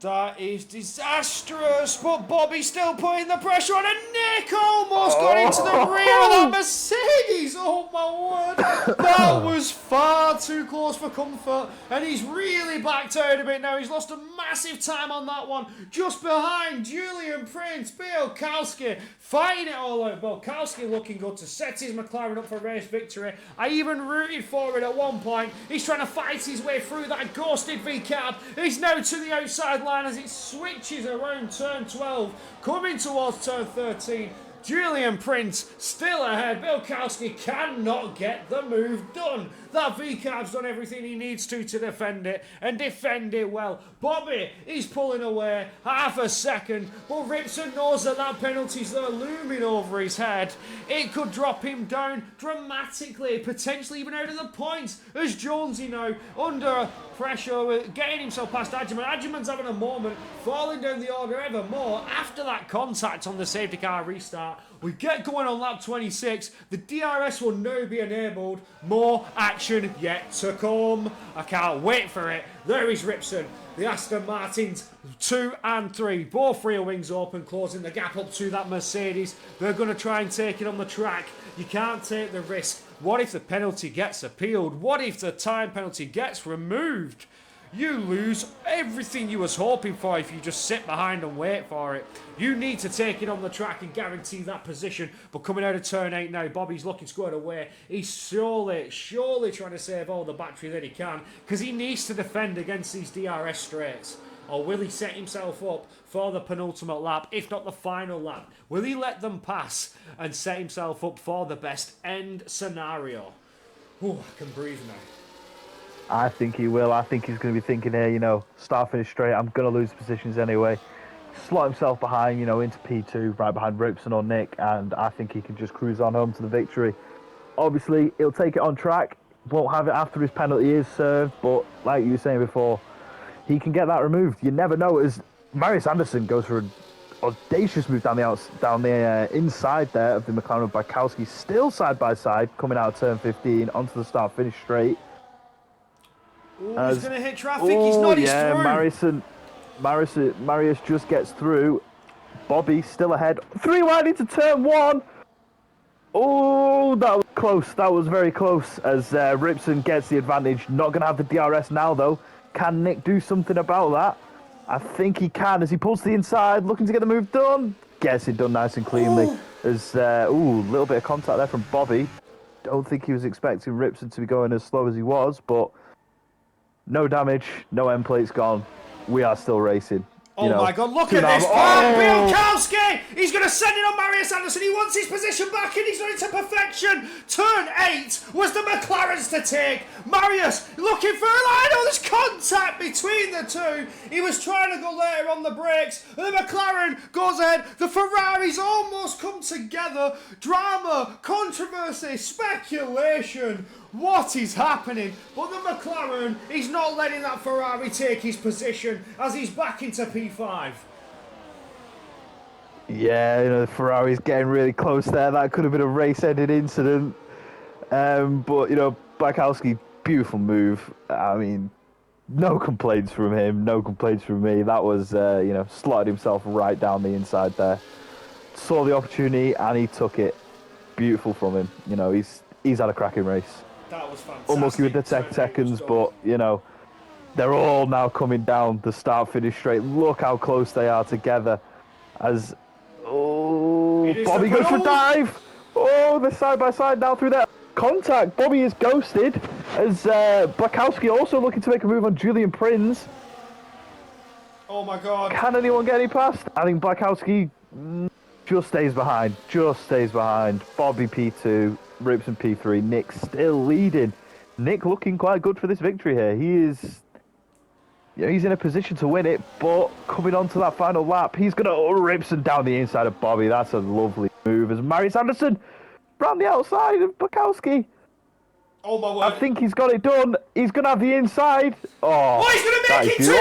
That is disastrous, but Bobby's still putting the pressure on, and Nick almost got into the rear of that Mercedes. Oh my word, that was far too close for comfort, and he's really backed out a bit now. He's lost a massive time on that one, just behind Julian Prince, Bielkowski, fighting it all out. Bielkowski looking good to set his McLaren up for a race victory. I even rooted for it at one point. He's trying to fight his way through that ghosted V-cab. He's now to the outside line as it switches around turn 12, coming towards turn 13. Julian Prince still ahead. Bilkowski cannot get the move done. That V-Carb's done everything he needs to defend it, and defend it well. Bobby, he's pulling away half a second, but Ripson knows that that penalty's there looming over his head. It could drop him down dramatically, potentially even out of the points, as Jonesy now under pressure, getting himself past Adjaman. Adjaman's having a moment, falling down the order ever more after that contact on the safety car restart. We get going on lap 26. The DRS will now be enabled. More action yet to come. I can't wait for it. There is Ripson. The Aston Martins 2 and 3. Both rear wings open, closing the gap up to that Mercedes. They're going to try and take it on the track. You can't take the risk. What if the penalty gets appealed? What if the time penalty gets removed? You lose everything you was hoping for if you just sit behind and wait for it. You need to take it on the track and guarantee that position. But coming out of turn 8 now, Bobby's looking to go away. He's surely trying to save all the battery that he can, because he needs to defend against these DRS straights. Or will he set himself up for the penultimate lap, if not the final lap? Will he let them pass and set himself up for the best end scenario? Ooh, I can breathe now. I think he will. I think he's going to be thinking here, you know, start, finish straight. I'm going to lose positions anyway. Slot himself behind, you know, into P2, right behind Ripson or Nick, and I think he can just cruise on home to the victory. Obviously, he'll take it on track. Won't have it after his penalty is served, but like you were saying before, he can get that removed. You never know. As Marius Anderson goes for an audacious move down the inside there of the McLaren of Bakowski, still side by side, coming out of turn 15 onto the start, finish straight. Ooh, he's going to hit traffic. He's not. He's through. Marius just gets through. Bobby still ahead. 3 wide into turn 1. Oh, that was close. That was very close as Ripson gets the advantage. Not going to have the DRS now, though. Can Nick do something about that? I think he can as he pulls to the inside, looking to get the move done. Gets it done nice and cleanly. Ooh. There's a little bit of contact there from Bobby. Don't think he was expecting Ripson to be going as slow as he was, but no damage, no end plates gone. We are still racing. Oh my God, look at this. Bilkowski! He's going to send it on Marius Anderson. He wants his position back and he's done it to perfection. Turn 8 was the McLarens to take. Marius looking for there's contact between the two. He was trying to go later on the brakes. The McLaren goes ahead. The Ferraris almost come together. Drama, controversy, speculation. What is happening? But the McLaren, he's not letting that Ferrari take his position as he's back into P5. Yeah, the Ferrari's getting really close there. That could have been a race-ending incident. But, Bakowski, beautiful move. I mean, no complaints from him, no complaints from me. That was, slotted himself right down the inside there. Saw the opportunity and he took it. Beautiful from him. He's had a cracking race. That was fantastic. Unlucky with the 10 seconds, but, they're all now coming down the start, finish straight. Look how close they are together. As, Bobby goes for a dive. They're side by side now through that contact. Bobby is ghosted as Bakowski also looking to make a move on Julian Prince. Oh my God. Can anyone get any past? I think Bakowski just stays behind. Bobby P2. Ripson P3, Nick still leading. Nick looking quite good for this victory here. He's in a position to win it, but coming on to that final lap, he's going to Ripson down the inside of Bobby. That's a lovely move as Marius Anderson round the outside of Bakowski. Oh my word. I think he's got it done. He's going to have the inside. He's going to make it 2 for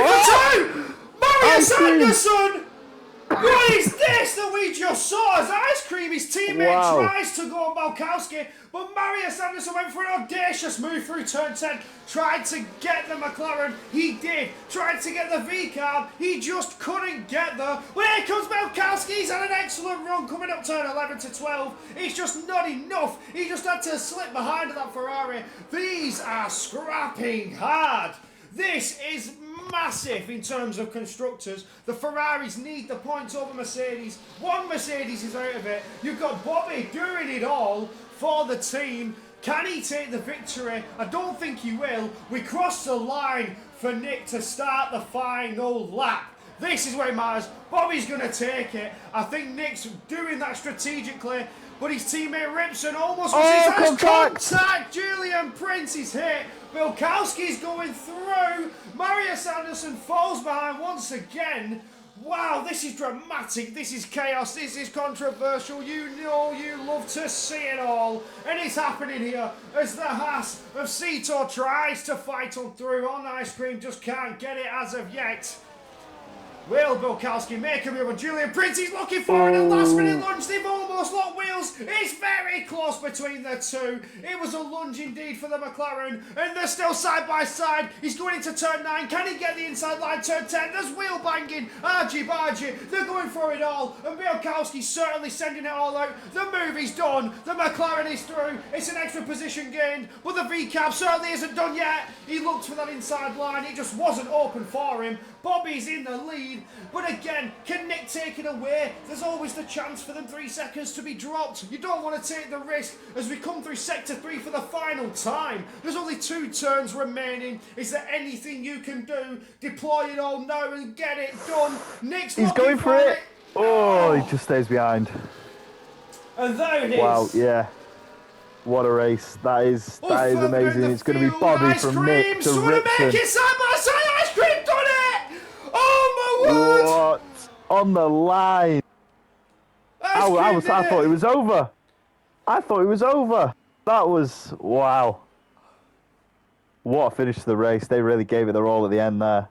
2! Marius Anderson! What is this that we just saw as Ice Cream, his teammate, tries to go on Balkowski, but Marius Anderson went for an audacious move through turn 10, tried to get the McLaren, he did, tried to get the V-Carb, he just couldn't get there. Well, here comes Balkowski, he's had an excellent run coming up turn 11 to 12, it's just not enough, he just had to slip behind that Ferrari. These are scrapping hard. This is massive in terms of constructors. The Ferraris need the points over Mercedes. One Mercedes is out of it. You've got Bobby doing it all for the team. Can he take the victory? I don't think he will. We cross the line for Nick to start the final lap. This is where it matters. Bobby's going to take it. I think Nick's doing that strategically, but his teammate Ripson almost was his contact. Julian Prince is hit. Bilkowski's going through. Marius Anderson falls behind once again. Wow, this is dramatic, this is chaos, this is controversial, you know you love to see it all. And it's happening here as the Haas of Cito tries to fight on through on Ice Cream, just can't get it as of yet. Will Bilkowski make a move on Julian Prince? He's looking for it. A last minute lunge. They've almost locked wheels. It's very close between the two. It was a lunge indeed for the McLaren. And they're still side by side. He's going into turn 9. Can he get the inside line? Turn 10. There's wheel banging. Argy bargy. They're going for it all. And Bilkowski's certainly sending it all out. The move is done. The McLaren is through. It's an extra position gained. But the VCAP certainly isn't done yet. He looked for that inside line. It just wasn't open for him. Bobby's in the lead. But again, can Nick take it away? There's always the chance for them 3 seconds to be dropped. You don't want to take the risk as we come through Sector 3 for the final time. There's only 2 turns remaining. Is there anything you can do? Deploy it all now and get it done. Nick's going for it. Oh, he just stays behind. And there it is. Wow, yeah. What a race. That is amazing. It's going to be Bobby from Nick to Ripson. Make it side by side. Ice Cream done it! Oh my word! What? On the line. I thought it was over. I thought it was over. That was, wow. What a finish to the race. They really gave it their all at the end there.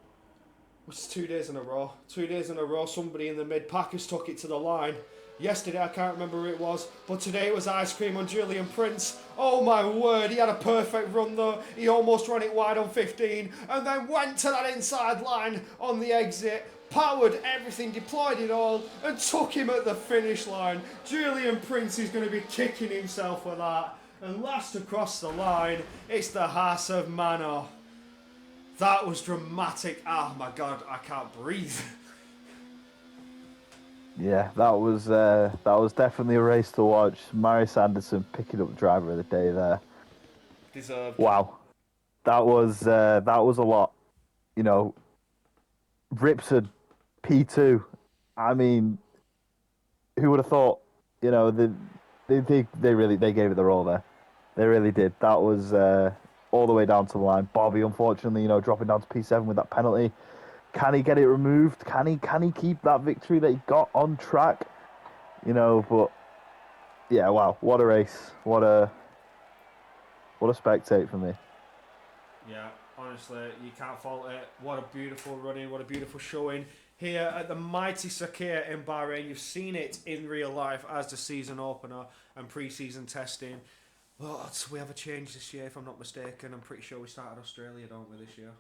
It's 2 days in a row. 2 days in a row, somebody in the mid-pack has took it to the line. Yesterday, I can't remember who it was, but today it was Ice Cream on Julian Prince. Oh my word, he had a perfect run though. He almost ran it wide on 15 and then went to that inside line on the exit, powered everything, deployed it all and took him at the finish line. Julian Prince is going to be kicking himself for that. And last across the line, it's the Haas of Mano. That was dramatic. Oh my God, I can't breathe. Yeah, that was definitely a race to watch. Marius Anderson picking up driver of the day there. Deserved. Wow, that was a lot. You know, Ripson P2. I mean, who would have thought? You know, they gave it their all there. They really did. That was all the way down to the line. Bobby, unfortunately, you know, dropping down to P7 with that penalty. Can he get it removed? Can he keep that victory that he got on track? You know, but yeah, wow, what a race. What a spectate for me. Yeah, honestly, you can't fault it. What a beautiful running, what a beautiful showing here at the mighty Sakhir in Bahrain. You've seen it in real life as the season opener and pre-season testing. But we have a change this year, if I'm not mistaken. I'm pretty sure we started Australia, don't we, this year?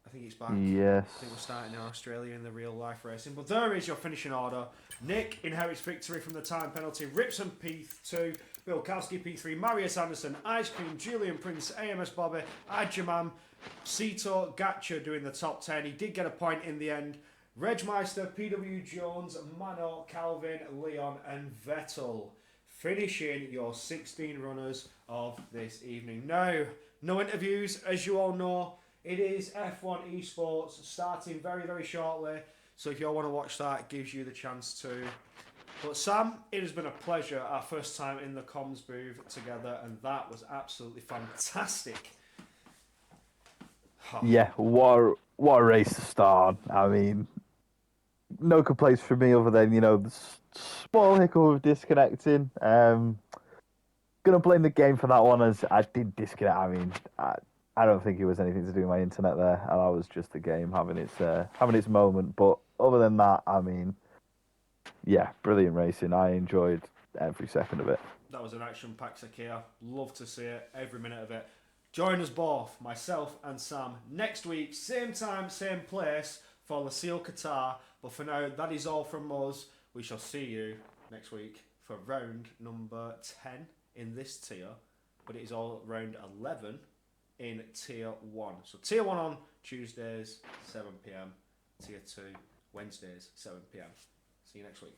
I think it's back. Yes. I think we're starting in Australia in the real life racing. But there is your finishing order. Nick inherits victory from the time penalty. Ripson P2, Bilkowski P3, Marius Anderson, Ice Cream, Julian Prince, AMS Bobby, Adjamam, Cito, Gacha doing the top 10. He did get a point in the end. Regmeister, PW Jones, Mano, Calvin, Leon and Vettel. Finishing your 16 runners of this evening. Now, no interviews, as you all know. It is F1 Esports starting very, very shortly. So if you all want to watch that, it gives you the chance to. But Sam, it has been a pleasure. Our first time in the comms booth together, and that was absolutely fantastic. Yeah, what a race to start on. I mean, no complaints from me other than, you know, the small hiccup of disconnecting. Gonna blame the game for that one, as I did disconnect. I mean, I don't think it was anything to do with my internet there. That was just the game having its moment. But other than that, I mean, yeah, brilliant racing. I enjoyed every second of it. That was an action-packed Sakhir. Love to see it, every minute of it. Join us both, myself and Sam, next week, same time, same place, for Lucille Qatar. But for now, that is all from us. We shall see you next week for round number 10 in this tier. But it is all round 11 in Tier 1. So Tier 1 on Tuesdays, 7 p.m. Tier 2, Wednesdays, 7 p.m. See you next week.